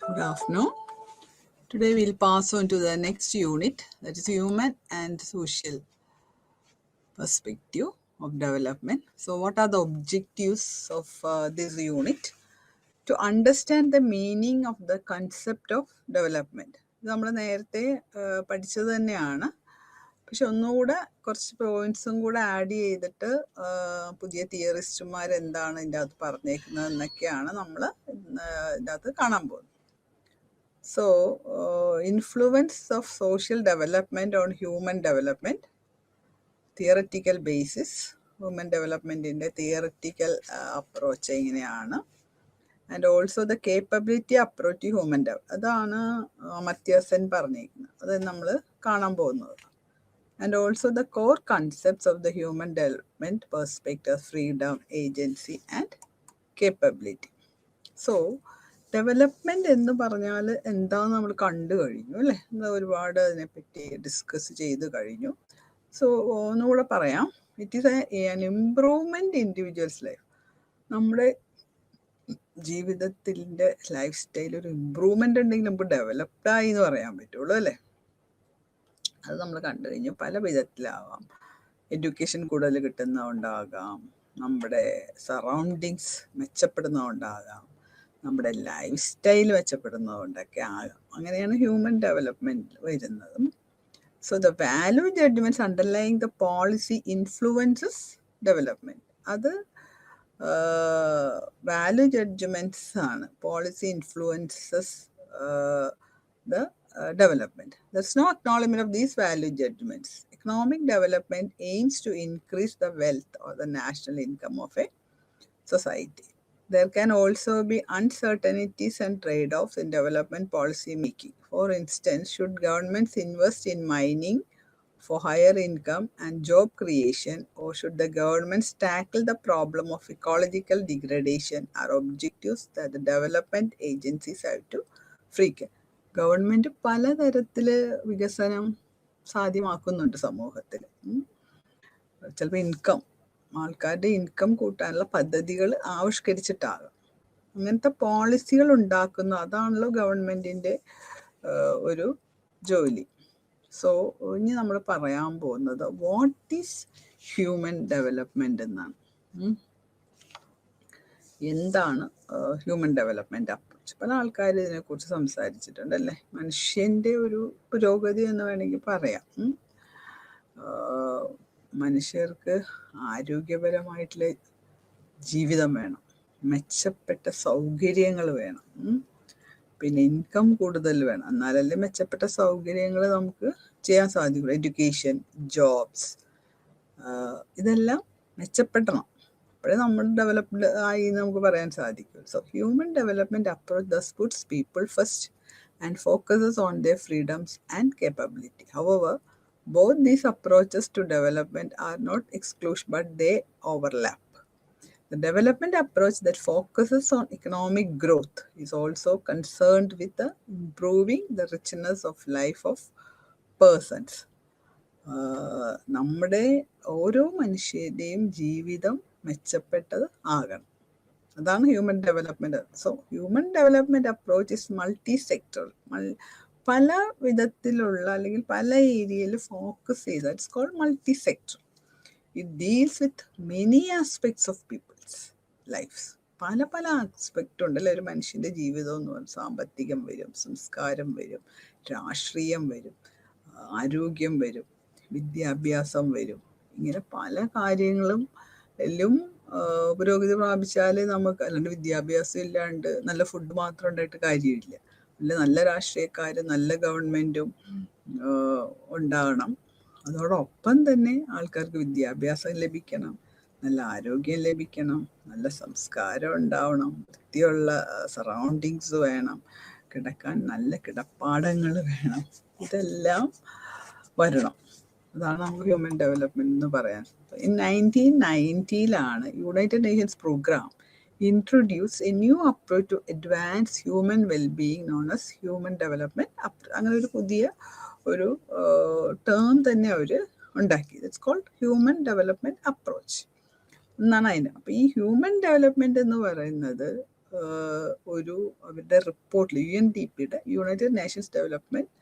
Good afternoon. Today we'll pass on to the next unit, that is human and social perspective of development. So what are the objectives of this unit? To understand the meaning of the concept of development. ഇത് നമ്മൾ നേരത്തെ പഠിച്ചത് തന്നെയാണ്. പക്ഷെ ഒന്നുകൂടെ കുറച്ച് പോയിന്റ്സും കൂടെ add ചെയ്തിട്ട് പുതിയ തിയറിസ്റ്റുമാർ എന്താണ് ഇതിൻ്റെ അകത്ത് പറഞ്ഞേക്കുന്നത് എന്നൊക്കെയാണ് നമ്മൾ ഇതിൻ്റെ അകത്ത് കാണാൻ പോകുന്നത്. So, influence of social development on human development, theoretical basis, human development in the theoretical approach എങ്ങനെയാണ്, and also the capability approach to human development. അതാണ് മത്യാസൻ പറഞ്ഞിരിക്കുന്നത്, അത് നമ്മൾ കാണാൻ പോകുന്നത്. And also the core concepts of the human development perspective, freedom, agency and capability. So, development എന്ന് പറഞ്ഞാൽ എന്താണെന്ന് നമ്മൾ കണ്ടു കഴിഞ്ഞു അല്ലേ, ഒരുപാട് അതിനെപ്പറ്റി ഡിസ്കസ് ചെയ്ത് കഴിഞ്ഞു. സോ ഒന്നുകൂടെ പറയാം, it is an improvement individuals life. നമ്മുടെ ജീവിതത്തിൻ്റെ ലൈഫ് സ്റ്റൈൽ ഒരു ഇമ്പ്രൂവ്മെൻ്റ് ഉണ്ടെങ്കിൽ നമുക്ക് ഡെവലപ്ഡായി എന്ന് പറയാൻ പറ്റുള്ളൂ അല്ലേ. അത് നമ്മൾ കണ്ടു കഴിഞ്ഞു. പല വിധത്തിലാവാം. എഡ്യൂക്കേഷൻ കൂടുതൽ കിട്ടുന്നതുകൊണ്ടാകാം, നമ്മുടെ സറൗണ്ടിങ്സ് മെച്ചപ്പെടുന്നതുകൊണ്ടാകാം, നമ്മുടെ ലൈഫ് സ്റ്റൈൽ മെച്ചപ്പെടുന്നതുകൊണ്ടൊക്കെ ആകാം. അങ്ങനെയാണ് ഹ്യൂമൻ ഡെവലപ്മെൻറ്റ് വരുന്നത്. So the value judgements underlying the policy influences development. അത് വാല്യൂ ജഡ്ജ്മെൻറ്റ്സ് ആണ്. Policy influences the development. There's no acknowledgement of these value judgments. Economic development aims to increase the wealth or the national income of a society. There can also be uncertainties and trade-offs in development policy making. For instance, should governments invest in mining for higher income and job creation, or should the governments tackle the problem of ecological degradation, are objectives that the development agencies have to frequent. Government പലതരത്തിൽ വികസനം സാധ്യമാക്കുന്നുണ്ട് സമൂഹത്തിൽ. ചിലപ്പോൾ ആൾക്കാരുടെ income കൂട്ടാനുള്ള പദ്ധതികൾ ആവിഷ്കരിച്ചിട്ടാകാം. അങ്ങനത്തെ പോളിസികൾ ഉണ്ടാക്കുന്ന അതാണല്ലോ ഗവൺമെൻറ്റിൻ്റെ ഒരു ജോലി. സോ ഇനി നമ്മൾ പറയാൻ പോകുന്നത് വാട്ട് ഈസ് ഹ്യൂമൻ ഡെവലപ്മെൻറ്റ് എന്നാണ്. എന്താണ് ഹ്യൂമൻ ഡെവലപ്മെൻറ്റ് അപ്രോച്ച്? പല ആൾക്കാർ ഇതിനെക്കുറിച്ച് സംസാരിച്ചിട്ടുണ്ട് അല്ലേ. മനുഷ്യൻ്റെ ഒരു പുരോഗതി എന്ന് വേണമെങ്കിൽ പറയാം. മനുഷ്യർക്ക് ആരോഗ്യപരമായിട്ടുള്ള ജീവിതം വേണം, മെച്ചപ്പെട്ട സൗകര്യങ്ങൾ വേണം, പിന്നെ ഇൻകം കൂടുതൽ വേണം. എന്നാലല്ലേ മെച്ചപ്പെട്ട സൗകര്യങ്ങൾ നമുക്ക് ചെയ്യാൻ സാധിക്കുള്ളൂ. എഡ്യൂക്കേഷൻ, ജോബ്സ്, ഇതെല്ലാം മെച്ചപ്പെടണം. അപ്പോഴേ നമ്മൾ ഡെവലപ്ഡ് ആയി നമുക്ക് പറയാൻ സാധിക്കും. So human development approach thus puts people first and focuses on their freedoms and capability. However, both these approaches to development are not exclusive, but they overlap. The development approach that focuses on economic growth is also concerned with improving the richness of life of persons. നമ്മുടെ ഓരോ മനുഷ്യരുടെയും ജീവിതം മെച്ചപ്പെട്ടത് ആകണം. അതാണ് human development. So human development approach is multi sectoral. പല വിധത്തിലുള്ള അല്ലെങ്കിൽ പല ഏരിയയിൽ ഫോക്കസ് ചെയ്ത, it's called multi sector. It deals with many aspects of people's lifes. പല പല ആസ്പെക്റ്റ് ഉണ്ടല്ലോ ഒരു മനുഷ്യൻ്റെ ജീവിതം എന്ന് പറഞ്ഞാൽ. സാമ്പത്തികം വരും, സംസ്കാരം വരും, രാഷ്ട്രീയം വരും, ആരോഗ്യം വരും, വിദ്യാഭ്യാസം വരും. ഇങ്ങനെ പല കാര്യങ്ങളും എല്ലാം പുരോഗതി പ്രാപിച്ചാൽ നമുക്ക്, അല്ലാണ്ട് വിദ്യാഭ്യാസം ഇല്ലാണ്ട് നല്ല ഫുഡ് മാത്രം ഉണ്ടായിട്ട് കാര്യമില്ല. നല്ല രാഷ്ട്രീയക്കാരും നല്ല ഗവൺമെൻറ്റും ഉണ്ടാകണം. അതോടൊപ്പം തന്നെ ആൾക്കാർക്ക് വിദ്യാഭ്യാസം ലഭിക്കണം, നല്ല ആരോഗ്യം ലഭിക്കണം, നല്ല സംസ്കാരം ഉണ്ടാവണം, വൃത്തിയുള്ള സറൗണ്ടിങ്സ് വേണം, കിടക്കാൻ നല്ല കിടപ്പാടങ്ങൾ വേണം. ഇതെല്ലാം വരണം. അതാണ് നമുക്ക് ഹ്യൂമൻ ഡെവലപ്മെൻറ്റ് എന്ന് പറയാൻ. In 1990 united nations programme introduce a new approach to advance human wellbeing known as human development approach. അങ്ങനെ ഒരു പുതിയ ഒരു ടേം തന്നെ അവർ ഉണ്ടാക്കിയത്. It's called human development approach എന്നാണ് അതിന്. അപ്പോൾ ഈ ഹ്യൂമൻ ഡെവലപ്മെൻറ്റ് എന്ന് പറയുന്നത് ഒരു അവരുടെ റിപ്പോർട്ടിൽ UNDP-യുടെ യുണൈറ്റഡ് നേഷൻസ് ഡെവലപ്മെൻറ്റ്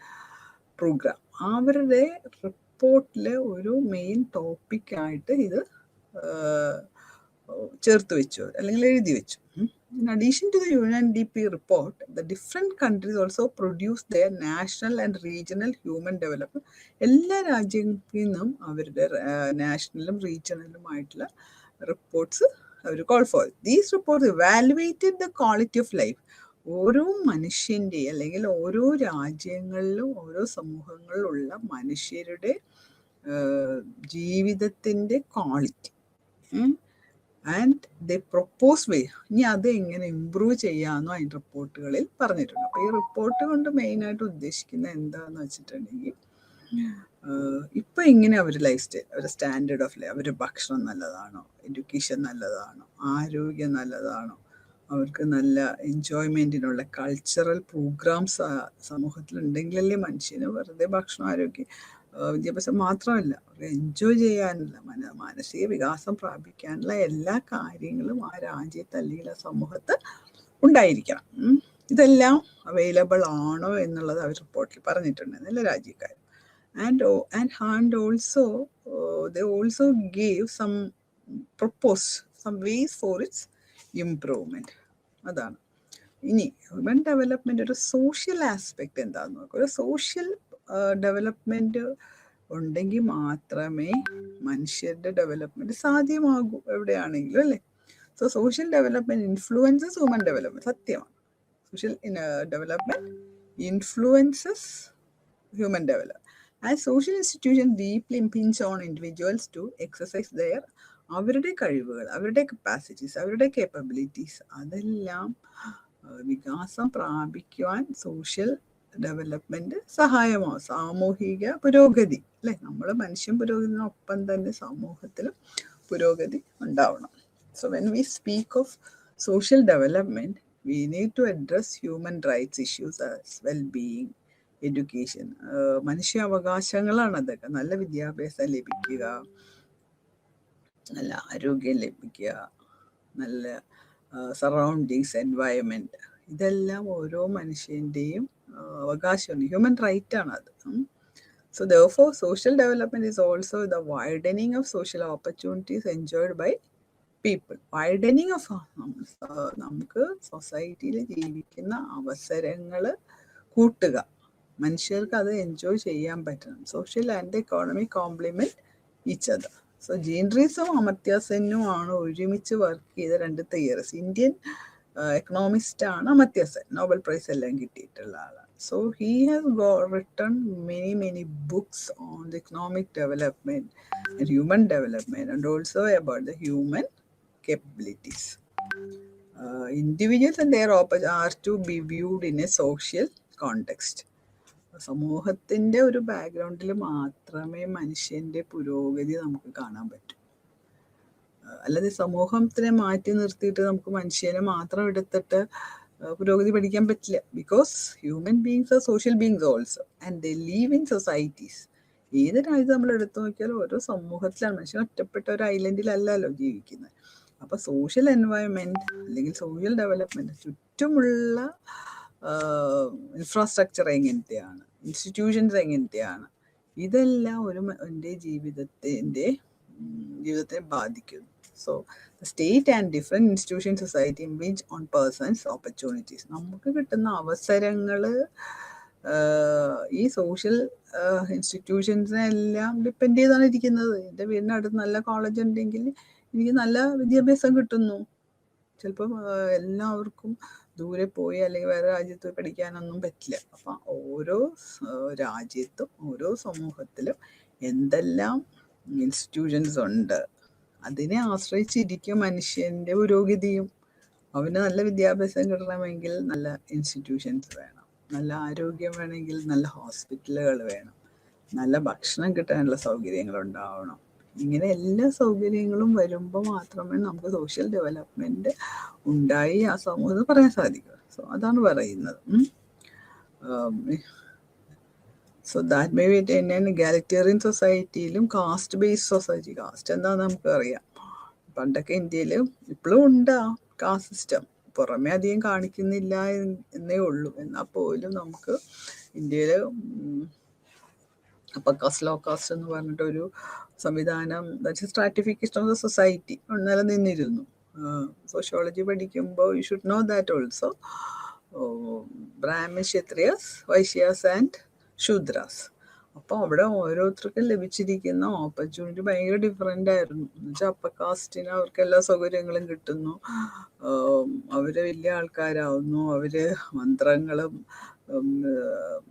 പ്രോഗ്രാം അവരുടെ റിപ്പോർട്ടിലെ ഒരു മെയിൻ ടോപ്പിക്കായിട്ട് ഇത് ചേർത്ത് വെച്ചു അല്ലെങ്കിൽ എഴുതി വെച്ചു. In addition to the UNDP report, the different countries also produce their national and regional human development. എല്ലാ രാജ്യങ്ങളിൽ നിന്നും അവരുടെ നാഷണലും റീജിയണലുമായിട്ടുള്ള റിപ്പോർട്ട്സ് അവർ call for. These reports evaluated the quality of life. ഓരോ മനുഷ്യൻ്റെ അല്ലെങ്കിൽ ഓരോ രാജ്യങ്ങളിലും ഓരോ സമൂഹങ്ങളിലുള്ള മനുഷ്യരുടെ ജീവിതത്തിൻ്റെ quality and the propose way, ഇനി അത് എങ്ങനെ ഇമ്പ്രൂവ് ചെയ്യാമെന്നോ അതിൻ്റെ റിപ്പോർട്ടുകളിൽ പറഞ്ഞിട്ടുണ്ട്. അപ്പോൾ ഈ റിപ്പോർട്ട് കൊണ്ട് മെയിനായിട്ട് ഉദ്ദേശിക്കുന്നത് എന്താണെന്ന് വെച്ചിട്ടുണ്ടെങ്കിൽ ഇപ്പം ഇങ്ങനെ അവർ ലൈഫ് സ്റ്റൈൽ, അവരുടെ സ്റ്റാൻഡേർഡ് ഓഫ് ലൈഫ്, അവരുടെ ഭക്ഷണം നല്ലതാണോ, എഡ്യൂക്കേഷൻ നല്ലതാണോ, ആരോഗ്യം നല്ലതാണോ, അവർക്ക് നല്ല എൻജോയ്മെൻറ്റിനുള്ള കൾച്ചറൽ പ്രോഗ്രാംസ് സമൂഹത്തിലുണ്ടെങ്കിലല്ലേ മനുഷ്യന് വെറുതെ ഭക്ഷണം, ആരോഗ്യം, വിദ്യാഭ്യാസം മാത്രമല്ല, അവർക്ക് എൻജോയ് ചെയ്യാനുള്ള മാനസിക വികാസം പ്രാപിക്കാനുള്ള എല്ലാ കാര്യങ്ങളും ആ രാജ്യത്ത് അല്ലെങ്കിൽ ആ സമൂഹത്ത് ഉണ്ടായിരിക്കണം. ഇതെല്ലാം അവൈലബിൾ ആണോ എന്നുള്ളത് അവർ റിപ്പോർട്ടിൽ പറഞ്ഞിട്ടുണ്ട് എല്ലാ രാജ്യക്കാരും. And also they also gave some ways for its improvement. അതാണ്. ഇനി ഹ്യൂമൻ ഡെവലപ്മെന്റ് ഒരു സോഷ്യൽ ആസ്പെക്ട് എന്താണെന്ന് നോക്കുക. ഒരു സോഷ്യൽ ഡെവലപ്മെന്റ് ഉണ്ടെങ്കിൽ മാത്രമേ മനുഷ്യരുടെ ഡെവലപ്മെന്റ് സാധ്യമാകൂ എവിടെയാണെങ്കിലും, അല്ലേ? So social development influences human development. സത്യമാണ്, social development influences human development. As social institutions deeply impinge on individuals to exercise their അവരുടെ കഴിവുകൾ, അവരുടെ കപ്പാസിറ്റീസ്, അവരുടെ കേപ്പബിലിറ്റീസ് അതെല്ലാം വികാസം പ്രാപിക്കുവാൻ സോഷ്യൽ ഡെവലപ്മെൻറ്റ് സഹായമാവും. സാമൂഹിക പുരോഗതി, അല്ലേ? നമ്മൾ മനുഷ്യൻ പുരോഗതിനൊപ്പം തന്നെ സമൂഹത്തിലും പുരോഗതി ഉണ്ടാവണം. So when we speak of social development we need to address human rights issues as wellbeing, education, മനുഷ്യാവകാശങ്ങളാണ് അതൊക്കെ. നല്ല വിദ്യാഭ്യാസം ലഭിക്കുക, നല്ല ആരോഗ്യം ലഭിക്കുക, നല്ല സറൗണ്ടിങ്സ്, എൻവയൺമെൻറ്റ്, ഇതെല്ലാം ഓരോ മനുഷ്യൻ്റെയും അവകാശമാണ്, ഹ്യൂമൻ റൈറ്റ് ആണ് അത്. So therefore social development is also the widening of social opportunities enjoyed by people. Widening of നമുക്ക് സൊസൈറ്റിയിൽ ജീവിക്കുന്ന അവസരങ്ങൾ കൂട്ടുക, മനുഷ്യർക്ക് അത് എൻജോയ് ചെയ്യാൻ പറ്റണം. Social and economic complement each other. So ജീൻട്രീസും അമർത്യ സെന്നും ആണ് ഒരുമിച്ച് വർക്ക് ചെയ്ത രണ്ട് തിയറീസ്. ഇന്ത്യൻ എക്കണോമിസ്റ്റാണ് അമർത്യ സെൻ, നോബൽ പ്രൈസ് എല്ലാം കിട്ടിയിട്ടുള്ള ആളാണ്. So he has written many books on the economic development and human development and also about the human capabilities. Individuals and their are to be viewed in a social context. സമൂഹത്തിൻ്റെ ഒരു ബാക്ക്ഗ്രൗണ്ടിൽ മാത്രമേ മനുഷ്യൻ്റെ പുരോഗതി നമുക്ക് കാണാൻ പറ്റൂ. അല്ലാതെ സമൂഹത്തിനെ മാറ്റി നിർത്തിയിട്ട് നമുക്ക് മനുഷ്യനെ മാത്രം എടുത്തിട്ട് പുരോഗതി പഠിക്കാൻ പറ്റില്ല. Because human beings are social beings also and they leave in societies. ഏത് രാജ്യത്ത് നമ്മൾ എടുത്തു നോക്കിയാലും ഓരോ സമൂഹത്തിലാണ്. മനുഷ്യൻ ഒറ്റപ്പെട്ട ഒരു ഐലൻഡിലല്ലല്ലോ ജീവിക്കുന്നത്. അപ്പോൾ സോഷ്യൽ എൻവയൺമെൻറ്റ് അല്ലെങ്കിൽ സോഷ്യൽ ഡെവലപ്മെൻറ്റ് ചുറ്റുമുള്ള ഇൻഫ്രാസ്ട്രക്ചർ എങ്ങനത്തെയാണ്, ഇൻസ്റ്റിറ്റ്യൂഷൻസ് എങ്ങനത്തെയാണ്, ഇതെല്ലാം എൻ്റെ ജീവിതത്തെ ബാധിക്കുന്നു. So the state and different institution society impinge on persons opportunities. നമുക്ക് കിട്ടുന്ന അവസരങ്ങൾ ഈ സോഷ്യൽ ഇൻസ്റ്റിറ്റ്യൂഷൻസിനെല്ലാം ഡിപ്പെൻഡ് ചെയ്താണ് ഇരിക്കുന്നത്. എൻ്റെ വീടിനടുത്ത് നല്ല കോളേജ് ഉണ്ടെങ്കിൽ എനിക്ക് നല്ല വിദ്യാഭ്യാസം കിട്ടുന്നു. ചിലപ്പം എല്ലാവർക്കും ദൂരെ പോയി അല്ലെങ്കിൽ വേറെ രാജ്യത്ത് പോയി പഠിക്കാനൊന്നും പറ്റില്ല. അപ്പം ഓരോ രാജ്യത്തും ഓരോ സമൂഹത്തിലും എന്തെല്ലാം ഇൻസ്റ്റിറ്റ്യൂഷൻസ് ഉണ്ട് അതിനെ ആശ്രയിച്ചിരിക്കും മനുഷ്യൻ്റെ പുരോഗതിയും. അവന് നല്ല വിദ്യാഭ്യാസം കിട്ടണമെങ്കിൽ നല്ല ഇൻസ്റ്റിറ്റ്യൂഷൻസ് വേണം, നല്ല ആരോഗ്യം വേണമെങ്കിൽ നല്ല ഹോസ്പിറ്റലുകൾ വേണം, നല്ല ഭക്ഷണം കിട്ടാനുള്ള സൗകര്യങ്ങൾ ഉണ്ടാവണം. ഇങ്ങനെ എല്ലാ സൗകര്യങ്ങളും വരുമ്പോൾ മാത്രമേ നമുക്ക് സോഷ്യൽ ഡെവലപ്മെൻറ്റ് ഉണ്ടായി ആ സമൂഹത്തിൽ പറയാൻ സാധിക്കൂ. സോ അതാണ് പറയുന്നത്. So that may be in egalitarian സൊസൈറ്റിയിലും കാസ്റ്റ് ബേസ്ഡ് കാസ്റ്റ് എന്താണെന്ന് നമുക്കറിയാം. പണ്ടൊക്കെ ഇന്ത്യയിൽ ഇപ്പോഴും ഉണ്ട് ആ കാസ്റ്റ് സിസ്റ്റം. പുറമെ അധികം കാണിക്കുന്നില്ല എന്നേ ഉള്ളൂ. എന്നാൽ പോലും നമുക്ക് ഇന്ത്യയിൽ അപ്പർ കാസ്റ്റ് ലോ കാസ്റ്റ് എന്ന് പറഞ്ഞിട്ടൊരു സംവിധാനം, സ്ട്രാറ്റിഫിക്കേഷൻ ഓഫ് ദ സൊസൈറ്റി നിലനിന്നിരുന്നു. സോഷ്യോളജി പഠിക്കുമ്പോൾ you should know that also. Brahmin, Kshatriyas, Vaishyas and Shudras. അപ്പോൾ അവിടെ ഓരോരുത്തർക്കും ലഭിച്ചിരിക്കുന്ന ഓപ്പർച്യൂണിറ്റി ഭയങ്കര ഡിഫറെൻ്റ് ആയിരുന്നു. എന്നുവെച്ചാൽ അപ്പർ കാസ്റ്റിന് അവർക്ക് എല്ലാ സൗകര്യങ്ങളും കിട്ടുന്നു, അവർ വലിയ ആൾക്കാരാവുന്നു, അവർ മന്ത്രങ്ങളും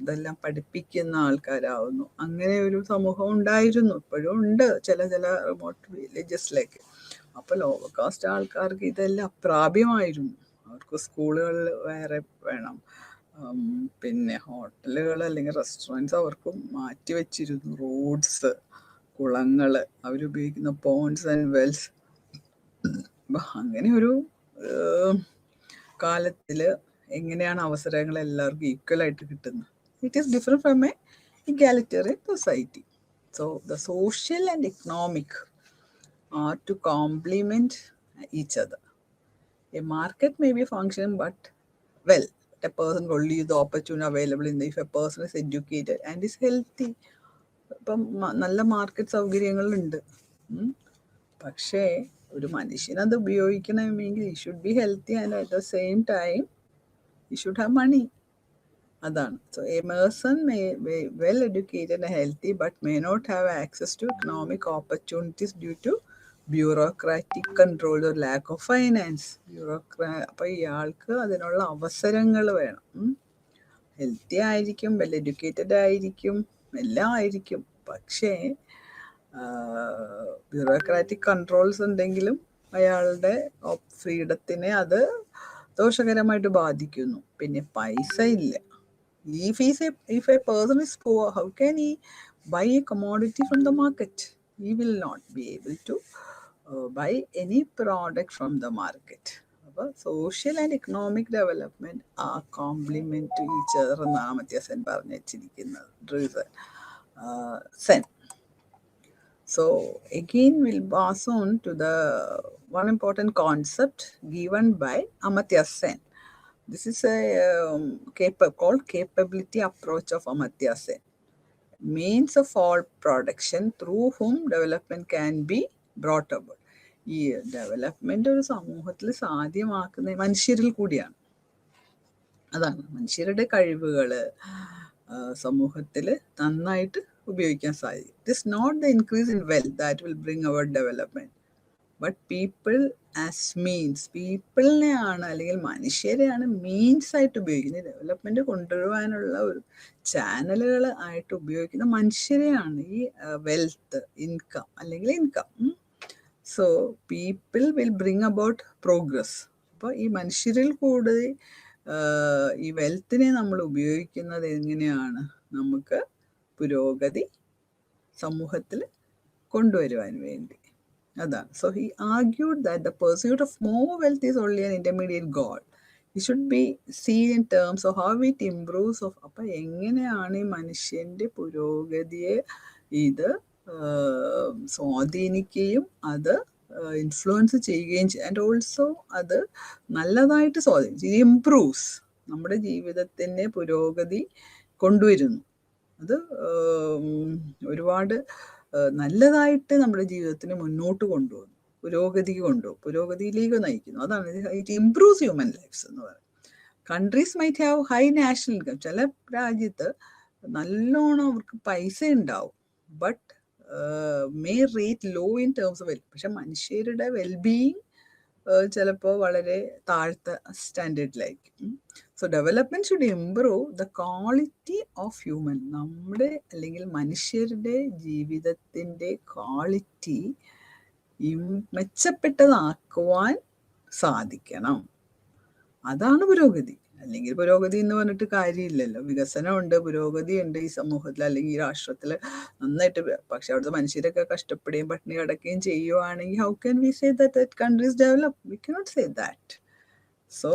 ഇതെല്ലാം പഠിപ്പിക്കുന്ന ആൾക്കാരാവുന്നു. അങ്ങനെ ഒരു സമൂഹം ഉണ്ടായിരുന്നു, ഇപ്പോഴും ഉണ്ട് ചില റിമോട്ട് വില്ലേജസിലേക്ക്. അപ്പോൾ ലോവർ കാസ്റ്റ് ആൾക്കാർക്ക് ഇതെല്ലാം അപ്രാപ്യമായിരുന്നു. അവർക്ക് സ്കൂളുകളിൽ വേറെ വേണം, പിന്നെ ഹോട്ടലുകൾ അല്ലെങ്കിൽ റെസ്റ്റോറൻറ്റ്സ് അവർക്ക് മാറ്റി വെച്ചിരുന്നു, റോഡ്സ്, കുളങ്ങൾ, അവരുപയോഗിക്കുന്ന പോൺസ് ആൻഡ് വെൽസ്. അങ്ങനെ ഒരു കാലത്തിൽ എങ്ങനെയാണ് അവസരങ്ങൾ എല്ലാവർക്കും ഈക്വലായിട്ട് കിട്ടുന്നത്? It is different from A egalitarian society. So the social and economic are to complement each other. A market may be functioning, but well, a person will only use the opportunity available in the, if a person is educated and is healthy. ഇപ്പം നല്ല market സൗകര്യങ്ങളുണ്ട്, പക്ഷേ ഒരു മനുഷ്യനത് ഉപയോഗിക്കണമെങ്കിൽ he should be healthy and at the same time he should have money. അതാണ്. So a person may be well educated and healthy but may not have access to economic opportunities due to bureaucratic control or lack of finance. അപ്പോൾ ഇയാൾക്ക് അതിനുള്ള അവസരങ്ങൾ വേണം. Healthy ആയിരിക്കും, well educated ആയിരിക്കും, എല്ലാം ആയിരിക്കും, പക്ഷേ ബ്യൂറോക്രാറ്റിക് കൺട്രോൾസ് ഉണ്ടെങ്കിലും അയാളുടെ ഫ്രീഡത്തിനെ അത് ദോഷകരമായിട്ട് ബാധിക്കുന്നു. പിന്നെ പൈസ ഇല്ല. If a person is poor, how can he buy a commodity from the market? He will not be able to buy any product from the market. Social and economic development are complement to each other എന്നാണ് അമർത്യ സെൻ പറഞ്ഞു വെച്ചിരിക്കുന്നത്. Sen. So again we'll pass on to the one important concept given by Amartya Sen. This is a called capability approach of Amartya Sen. Means of all production through whom development can be brought about. ഈ development ഒരു സമൂഹത്തിൽ സാധ്യമാക്കുന്ന മനുഷ്യരിൽ കൂടിയാണ്. അതാണ് മനുഷ്യരുടെ കഴിവുകൾ സമൂഹത്തിൽ നന്നായിട്ട് ഉപയോഗിക്കാൻ സാധിക്കും. It is not the increase in wealth that will bring our development, but people as means. പീപ്പിളിനെയാണ് അല്ലെങ്കിൽ മനുഷ്യരെയാണ് മീൻസ് ആയിട്ട് ഉപയോഗിക്കുന്നത്. ഡെവലപ്മെന്റ് കൊണ്ടുവരുവാനുള്ള ഒരു ചാനലുകൾ ആയിട്ട് ഉപയോഗിക്കുന്ന മനുഷ്യരെയാണ് ഈ വെൽത്ത്, ഇൻകം അല്ലെങ്കിൽ income. So people will bring about progress. അപ്പോൾ ഈ മനുഷ്യരിൽ കൂടി ഈ വെൽത്തിനെ നമ്മൾ ഉപയോഗിക്കുന്നത് എങ്ങനെയാണ് നമുക്ക് പുരോഗതി സമൂഹത്തിൽ കൊണ്ടുവരുവാൻ വേണ്ടി. അതാണ്. So he argued that the pursuit of more wealth is only an intermediate goal. It should be seen in terms of how it improves of. അപ്പം എങ്ങനെയാണ് ഈ മനുഷ്യൻ്റെ പുരോഗതിയെ ഇത് സ്വാധീനിക്കുകയും അത് ഇൻഫ്ലുവൻസ് ചെയ്യുകയും ചെയ്യും. ആൻഡ് ഓൾസോ അത് നല്ലതായിട്ട് സ്വാധീനിച്ചു. ഇത് ഇംപ്രൂവ്സ്, നമ്മുടെ ജീവിതത്തിൻ്റെ പുരോഗതി കൊണ്ടുവരുന്നു. അത് ഒരുപാട് നല്ലതായിട്ട് നമ്മുടെ ജീവിതത്തിന് മുന്നോട്ട് കൊണ്ടുപോകുന്നു, പുരോഗതിക്ക് കൊണ്ടുപോകും, പുരോഗതിയിലേക്ക് നയിക്കുന്നു. അതാണ് ഇറ്റ് ഇംപ്രൂവ്സ് ഹ്യൂമൻ ലൈഫ്സ് എന്ന് പറയുന്നത്. Countries might have high national income. ചില രാജ്യത്ത് നല്ലോണം അവർക്ക് പൈസ ഉണ്ടാവും, but may rate low in terms of wealth. പക്ഷെ മനുഷ്യരുടെ വെൽബീയിങ് ചിലപ്പോൾ വളരെ താഴ്ത്ത സ്റ്റാൻഡേർഡിലായിരിക്കും. So development should improve the quality of human. നമ്മുടെ അല്ലെങ്കിൽ മനുഷ്യരുടെ ജീവിതത്തിൻ്റെ ക്വാളിറ്റി മെച്ചപ്പെട്ടതാക്കുവാൻ സാധിക്കണം. അതാണ് പുരോഗതി. അല്ലെങ്കിൽ പുരോഗതി എന്ന് പറഞ്ഞിട്ട് കാര്യമില്ലല്ലോ. വികസനമുണ്ട്, പുരോഗതിയുണ്ട് ഈ സമൂഹത്തിൽ അല്ലെങ്കിൽ ഈ രാഷ്ട്രത്തിൽ നന്നായിട്ട്. പക്ഷെ അവിടുത്തെ മനുഷ്യരൊക്കെ കഷ്ടപ്പെടുകയും പട്ടിണി കിടക്കുകയും ചെയ്യുവാണെങ്കിൽ how can we say that countries develop? We cannot say that. So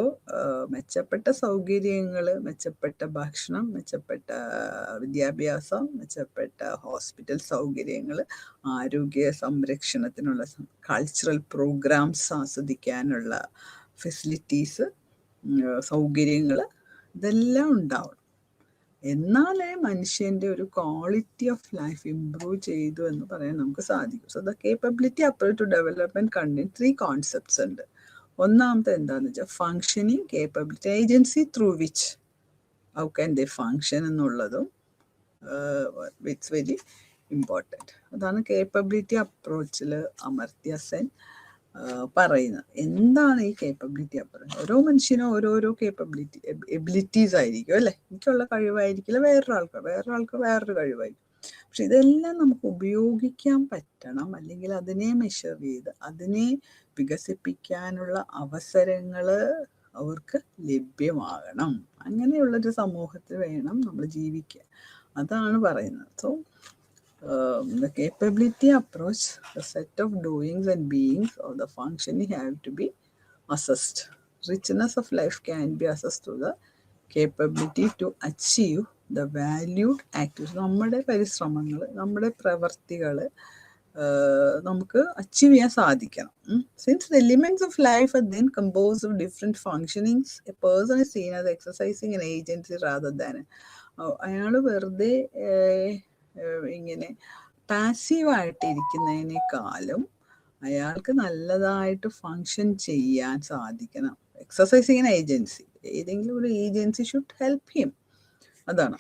മെച്ചപ്പെട്ട സൗകര്യങ്ങൾ, മെച്ചപ്പെട്ട ഭക്ഷണം, മെച്ചപ്പെട്ട വിദ്യാഭ്യാസം, മെച്ചപ്പെട്ട ഹോസ്പിറ്റൽ സൗകര്യങ്ങൾ, ആരോഗ്യ സംരക്ഷണത്തിനുള്ള കൾച്ചറൽ പ്രോഗ്രാംസ് ആസ്വദിക്കാനുള്ള ഫെസിലിറ്റീസ്, സൗകര്യങ്ങൾ ഇതെല്ലാം ഉണ്ടാവണം. എന്നാലേ മനുഷ്യൻ്റെ ഒരു ക്വാളിറ്റി ഓഫ് ലൈഫ് ഇംപ്രൂവ് ചെയ്തു എന്ന് പറയാൻ നമുക്ക് സാധിക്കും. So the capability approach to development contain 3 concepts ഉണ്ട്. ഒന്നാമത്തെ എന്താണെന്ന് വെച്ചാൽ functioning capability agency through which how can they function എന്നുള്ളതും ഇറ്റ്സ് വെരി ഇമ്പോർട്ടൻറ്റ്. അതാണ് കേപ്പബിലിറ്റി അപ്രോച്ചിൽ അമർത്യ സെൻ പറയുന്നത്. എന്താണ് ഈ കേപ്പബിലിറ്റി അപ്രോച്ച്? ഓരോ മനുഷ്യനും ഓരോരോ എബിലിറ്റീസ് ആയിരിക്കും അല്ലേ. എനിക്കുള്ള കഴിവായിരിക്കില്ല വേറൊരാൾക്ക് വേറൊരു കഴിവായിരിക്കും. പക്ഷെ ഇതെല്ലാം നമുക്ക് ഉപയോഗിക്കാൻ പറ്റണം, അല്ലെങ്കിൽ അതിനെ മെഷർ ചെയ്ത് അതിനെ വികസിപ്പിക്കാനുള്ള അവസരങ്ങൾ അവർക്ക് ലഭ്യമാകണം. അങ്ങനെയുള്ളൊരു സമൂഹത്തിൽ വേണം നമ്മൾ ജീവിക്കാൻ. അതാണ് പറയുന്നത്. So the capability approach, the set of doings and beings or the functioning have to be assessed. Richness of life can be assessed through the capability to achieve the valued activities. നമ്മുടെ പരിശ്രമങ്ങൾ, നമ്മുടെ പ്രവർത്തികൾ നമുക്ക് achieve ചെയ്യാൻ സാധിക്കണം. Since the elements of life are then composed of different functionings, a person is seen as exercising an agency rather than അയാൾ വെറുതെ ഇങ്ങനെ പാസീവായിട്ടിരിക്കുന്നതിനേക്കാളും അയാൾക്ക് നല്ലതായിട്ട് ഫങ്ഷൻ ചെയ്യാൻ സാധിക്കണം. എക്സസൈസിങ് ആൻ ഏജൻസി, ഏതെങ്കിലും ഒരു ഏജൻസി ഷുഡ് ഹെൽപ്പ് ഹിം. അതാണ്.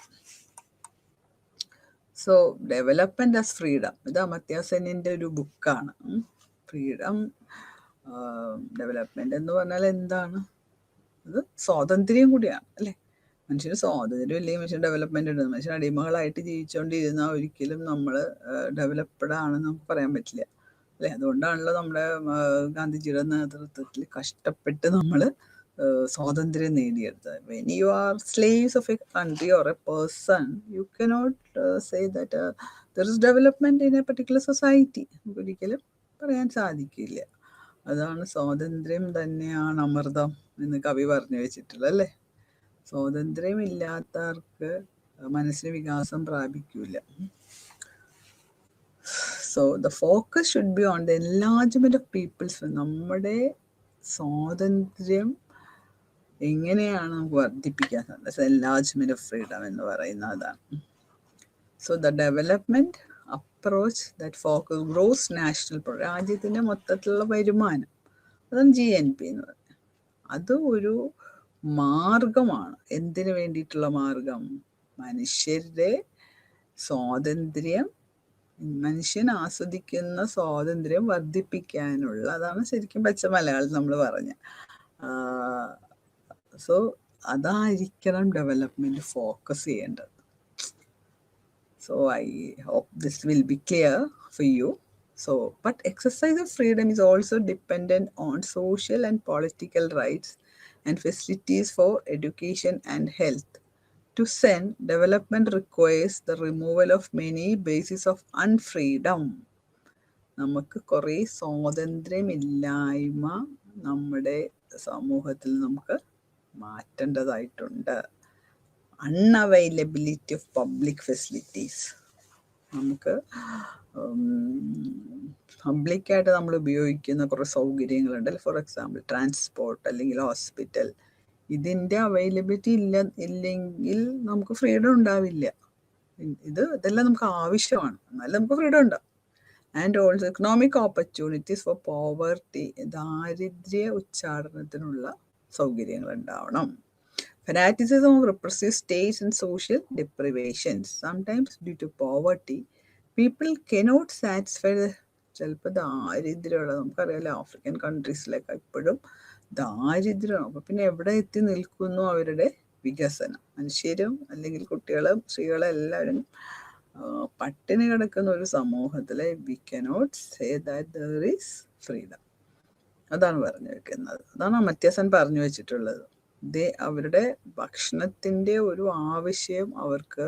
സോ ഡെവലപ്മെൻറ്റ് ആസ് ഫ്രീഡം, ഇത് അമർത്യ സെന്നിൻ്റെ ഒരു ബുക്കാണ്. ഫ്രീഡം ഡെവലപ്മെൻറ്റ് എന്ന് പറഞ്ഞാൽ എന്താണ്? അത് സ്വാതന്ത്ര്യം കൂടിയാണ് അല്ലേ. മനുഷ്യന് സ്വാതന്ത്ര്യം ഇല്ലെങ്കിൽ മനുഷ്യൻ ഡെവലപ്മെൻറ്റ് ഉണ്ട്. മനുഷ്യൻ അടിമകളായിട്ട് ജീവിച്ചുകൊണ്ടിരുന്നാൽ ഒരിക്കലും നമ്മൾ ഡെവലപ്ഡ് ആണെന്ന് നമുക്ക് പറയാൻ പറ്റില്ല അല്ലേ. അതുകൊണ്ടാണല്ലോ നമ്മുടെ ഗാന്ധിജിയുടെ നേതൃത്വത്തിൽ കഷ്ടപ്പെട്ട് നമ്മൾ സ്വാതന്ത്ര്യം നേടിയെടുത്തത്. When you are slaves of a country or a person, you cannot say that there is development in a particular society. നമുക്ക് ഒരിക്കലും പറയാൻ സാധിക്കില്ല. അതാണ് സ്വാതന്ത്ര്യം തന്നെയാണ് അമൃതം എന്ന് കവി പറഞ്ഞു വെച്ചിട്ടുള്ളത് അല്ലേ. സ്വാതന്ത്ര്യമില്ലാത്തവർക്ക് മനസ്സിന് വികാസം പ്രാപിക്കില്ല. So the focus should be on the enlargement of people's. നമ്മുടെ സ്വാതന്ത്ര്യം എങ്ങനെയാണ് നമുക്ക് വർദ്ധിപ്പിക്കാൻ സാധിക്കും? എൻലാർജ്മെന്റ് ഓഫ് ഫ്രീഡം എന്ന് പറയുന്ന അതാണ്. So the development approach that focus gross national രാജ്യത്തിൻ്റെ മൊത്തത്തിലുള്ള വരുമാനം, അതാണ് GNP എന്ന് പറയുന്നത്. അത് ഒരു മാർഗമാണ്. എന്തിനു വേണ്ടിയിട്ടുള്ള മാർഗം? മനുഷ്യരുടെ സ്വാതന്ത്ര്യം, മനുഷ്യൻ ആസ്വദിക്കുന്ന സ്വാതന്ത്ര്യം വർദ്ധിപ്പിക്കാനുള്ള, അതാണ് ശരിക്കും പച്ച മലയാളം നമ്മൾ പറഞ്ഞ. സോ അതായിരിക്കണം ഡെവലപ്മെന്റ് ഫോക്കസ് ചെയ്യേണ്ടത്. So I hope this will be clear for you. So, but exercise of freedom is also dependent on social and political rights and facilities for education and health. To send, development requires the removal of many bases of unfreedom. നമുക്ക് കുറേ സ്വാതന്ത്ര്യമില്ലായ്മ നമ്മുടെ സമൂഹത്തിൽ നമുക്ക് മാറ്റേണ്ടതായിട്ടുണ്ട്. Unavailability of public facilities, നമുക്ക് പബ്ലിക്കായിട്ട് നമ്മൾ ഉപയോഗിക്കുന്ന കുറേ സൗകര്യങ്ങളുണ്ട്. ഫോർ എക്സാമ്പിൾ ട്രാൻസ്പോർട്ട് അല്ലെങ്കിൽ ഹോസ്പിറ്റൽ. ഇതിൻ്റെ അവൈലബിലിറ്റി ഇല്ലെങ്കിൽ നമുക്ക് ഫ്രീഡം ഉണ്ടാവില്ല. ഇതെല്ലാം നമുക്ക് ആവശ്യമാണ്, എന്നാലും നമുക്ക് ഫ്രീഡം ഉണ്ടാവും. And also economic opportunities for poverty, ദാരിദ്ര്യ ഉച്ചാടനത്തിനുള്ള സൗകര്യങ്ങൾ ഉണ്ടാവണം. Fanaticism of repressive states and social deprivations. Sometimes due to poverty, people cannot satisfy ചിലപ്പോൾ ദാരിദ്ര്യമുള്ള, നമുക്കറിയാലോ ആഫ്രിക്കൻ കൺട്രീസിലൊക്കെ ഇപ്പോഴും ദാരിദ്ര്യമാണ്. അപ്പോൾ പിന്നെ എവിടെ എത്തി നിൽക്കുന്നു അവരുടെ വികസനം? മനുഷ്യരും അല്ലെങ്കിൽ കുട്ടികളും സ്ത്രീകളും എല്ലാവരും പട്ടിണി കിടക്കുന്ന ഒരു സമൂഹത്തിലെ we cannot say that there is freedom. അതാണ് പറഞ്ഞു വെക്കുന്നത്. അതാണ് അമർത്യ സെൻ പറഞ്ഞു വെച്ചിട്ടുള്ളത്. അവരുടെ ഭക്ഷണത്തിൻ്റെ ഒരു ആവശ്യം അവർക്ക്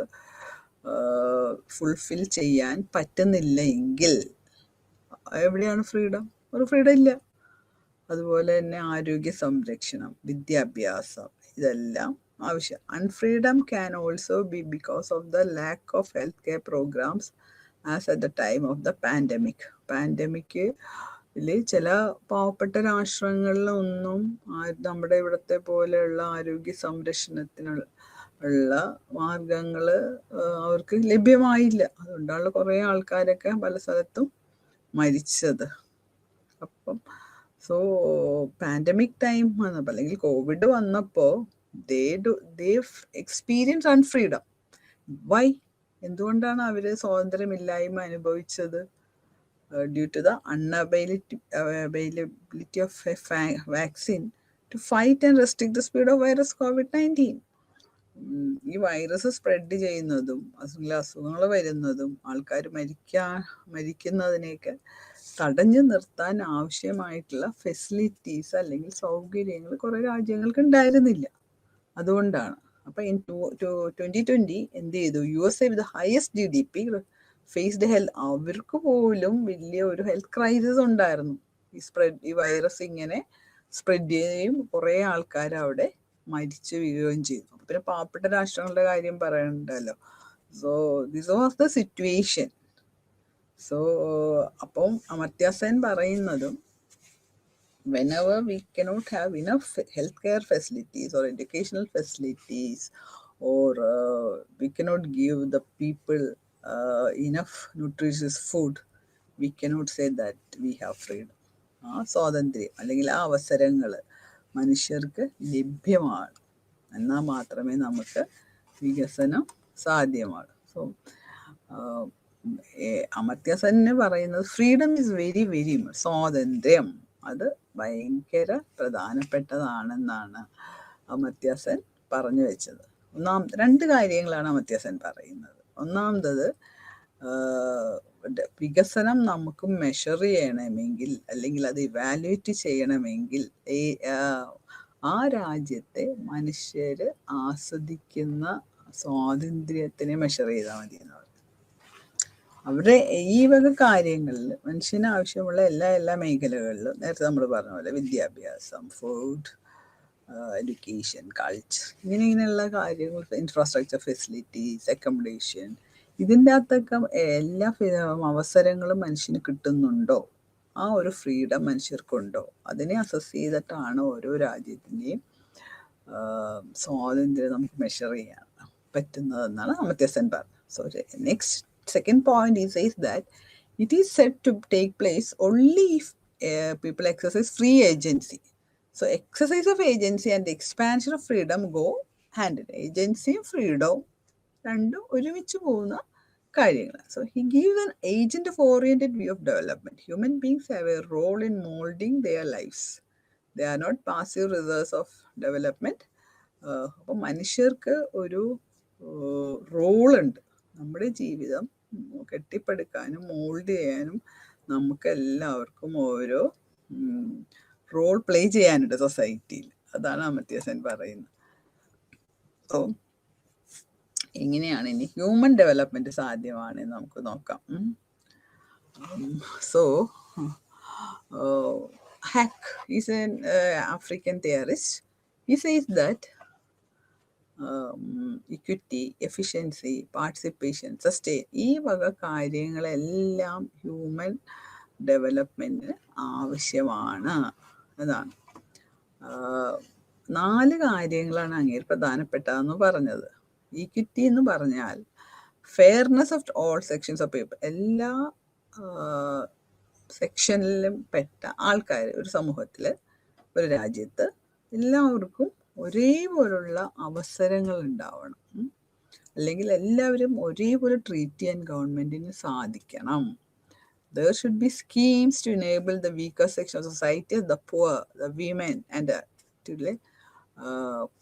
ഫുൾഫിൽ ചെയ്യാൻ പറ്റുന്നില്ല എങ്കിൽ എവിടെയാണ് ഫ്രീഡം? ഒരു ഫ്രീഡം ഇല്ല. അതുപോലെ തന്നെ ആരോഗ്യ സംരക്ഷണം, വിദ്യാഭ്യാസം, ഇതെല്ലാം ആവശ്യം. Unfreedom can also be because of the lack of health care programmes as at the time of the pandemic. ചില പാവപ്പെട്ട രാഷ്ട്രങ്ങളിലൊന്നും നമ്മുടെ ഇവിടത്തെ പോലെയുള്ള ആരോഗ്യ സംരക്ഷണത്തിനുള്ള മാർഗങ്ങൾ അവർക്ക് ലഭ്യമായില്ല. അതുകൊണ്ടാണ് കുറേ ആൾക്കാരൊക്കെ പല സ്ഥലത്തും മരിച്ചത്. അപ്പം പാൻഡമിക് ടൈം വന്നപ്പോൾ അല്ലെങ്കിൽ കോവിഡ് വന്നപ്പോൾ they എക്സ്പീരിയൻസ് അൺഫ്രീഡം. വൈ? എന്തുകൊണ്ടാണ് അവർ സ്വാതന്ത്ര്യമില്ലായ്മ അനുഭവിച്ചത്? Due to the unavailability of a vaccine to fight and restrict the spread of virus COVID-19. ഈ വൈറസ് സ്പ്രെഡ് ചെയ്യുന്നതും അസുഖങ്ങൾ വരുന്നതും ആൾക്കാർ മരിക്കുന്നതിനെയൊക്കെ തടഞ്ഞു നിർത്താൻ ആവശ്യമായിട്ടുള്ള ഫെസിലിറ്റീസ് അല്ലെങ്കിൽ സൗകര്യങ്ങൾ കുറേ രാജ്യങ്ങൾക്ക് ഉണ്ടായിരുന്നില്ല. അതുകൊണ്ടാണ്. അപ്പം ഇൻ 2020 എന്ത് ചെയ്തു? USA with highest GDP faced അവർക്ക് പോലും വലിയ ഒരു ഹെൽത്ത് ക്രൈസിസ് ഉണ്ടായിരുന്നു. ഈ വൈറസ് ഇങ്ങനെ സ്പ്രെഡ് ചെയ്യുകയും കുറേ ആൾക്കാർ അവിടെ മരിച്ചു വീഴുകയും ചെയ്തു. പിന്നെ പാവപ്പെട്ട രാഷ്ട്രങ്ങളുടെ കാര്യം പറയണ്ടല്ലോ. So this was the situation. So അപ്പം അമർത്യ സെൻ പറയുന്നതും whenever we cannot have enough healthcare facilities or educational facilities or we cannot give the people enough nutritious food, we cannot say that we have freedom. സ്വാതന്ത്ര്യം അല്ലെങ്കിൽ ആ അവസരങ്ങൾ മനുഷ്യർക്ക് ലഭ്യമാണ്, എന്നാൽ മാത്രമേ നമുക്ക് വികസനം സാധ്യമാകൂ. സോ അമർത്യ സെൻ പറയുന്നത് freedom is very very much, സ്വാതന്ത്ര്യം അത് ഭയങ്കര പ്രധാനപ്പെട്ടതാണെന്നാണ് അമർത്യ സെൻ പറഞ്ഞു വെച്ചത്. രണ്ട് കാര്യങ്ങളാണ് അമർത്യ സെൻ പറയുന്നത്. ഒന്നാമത് വികസനം നമുക്ക് മെഷർ ചെയ്യണമെങ്കിൽ അല്ലെങ്കിൽ അത് ഇവാലുവേറ്റ് ചെയ്യണമെങ്കിൽ ആ രാജ്യത്തെ മനുഷ്യർ ആസ്വദിക്കുന്ന സ്വാതന്ത്ര്യത്തിനെ മെഷർ ചെയ്താൽ മതി എന്ന് പറഞ്ഞു. അവരുടെ ഈ വക കാര്യങ്ങളിൽ മനുഷ്യന് ആവശ്യമുള്ള എല്ലാ മേഖലകളിലും നേരത്തെ നമ്മൾ പറഞ്ഞ പോലെ വിദ്യാഭ്യാസം, ഫുഡ്, എഡ്യൂക്കേഷൻ, കൾച്ചർ, ഇങ്ങനെയുള്ള കാര്യങ്ങൾ, ഇൻഫ്രാസ്ട്രക്ചർ ഫെസിലിറ്റീസ്, അക്കോമഡേഷൻ, ഇതിൻ്റെ അകത്തൊക്കെ എല്ലാ അവസരങ്ങളും മനുഷ്യന് കിട്ടുന്നുണ്ടോ? ആ ഒരു ഫ്രീഡം മനുഷ്യർക്കുണ്ടോ? അതിനെ അസസ് ചെയ്തിട്ടാണ് ഓരോ രാജ്യത്തിൻ്റെയും സ്വാതന്ത്ര്യം നമുക്ക് മെഷർ ചെയ്യാൻ പറ്റുന്നതെന്നാണ് അമർത്യ സെൻ പറഞ്ഞത്. So next second point he says that it is said to take place only if people exercise free agency. So exercise of agency and expansion of freedom go hand in hand. Agencyയും ഫ്രീഡവും രണ്ടും ഒരുമിച്ച് പോകുന്ന കാര്യങ്ങൾ. So he gives an agent of oriented view of development. Human beings have a role in molding their lives. They are not passive reserves of development. അപ്പോൾ മനുഷ്യർക്ക് ഒരു റോളുണ്ട്. നമ്മുടെ ജീവിതം കെട്ടിപ്പടുക്കാനും mould ചെയ്യാനും നമുക്ക് എല്ലാവർക്കും ഓരോ റോൾ പ്ലേ ചെയ്യാനുണ്ട് സൊസൈറ്റിയിൽ. അതാണ് അമർത്യ സെൻ പറയുന്നത്. സോ എങ്ങനെയാണ് ഇനി ഹ്യൂമൻ ഡെവലപ്മെന്റ് സാധ്യമാണെന്ന് നമുക്ക് നോക്കാം. So Hack is an African theorist. He says that equity, efficiency, participation, sustain, ഈ വക കാര്യങ്ങളെല്ലാം ഹ്യൂമൻ ഡെവലപ്മെൻറ്റിന് ആവശ്യമാണ്. അതാണ് 4 കാര്യങ്ങളാണ് അങ്ങേര് പ്രധാനപ്പെട്ടതെന്ന് പറഞ്ഞത്. ഈക്വിറ്റി എന്ന് പറഞ്ഞാൽ fairness of all sections of people, എല്ലാ സെക്ഷനിലും പെട്ട ആൾക്കാർ ഒരു സമൂഹത്തിൽ, ഒരു രാജ്യത്ത് എല്ലാവർക്കും ഒരേപോലുള്ള അവസരങ്ങൾ ഉണ്ടാവണം, അല്ലെങ്കിൽ എല്ലാവരും ഒരേപോലെ ട്രീറ്റ് ചെയ്യാൻ ഗവൺമെൻറ്റിന് സാധിക്കണം. There should be schemes to enable the weaker section of society, the poor, the women and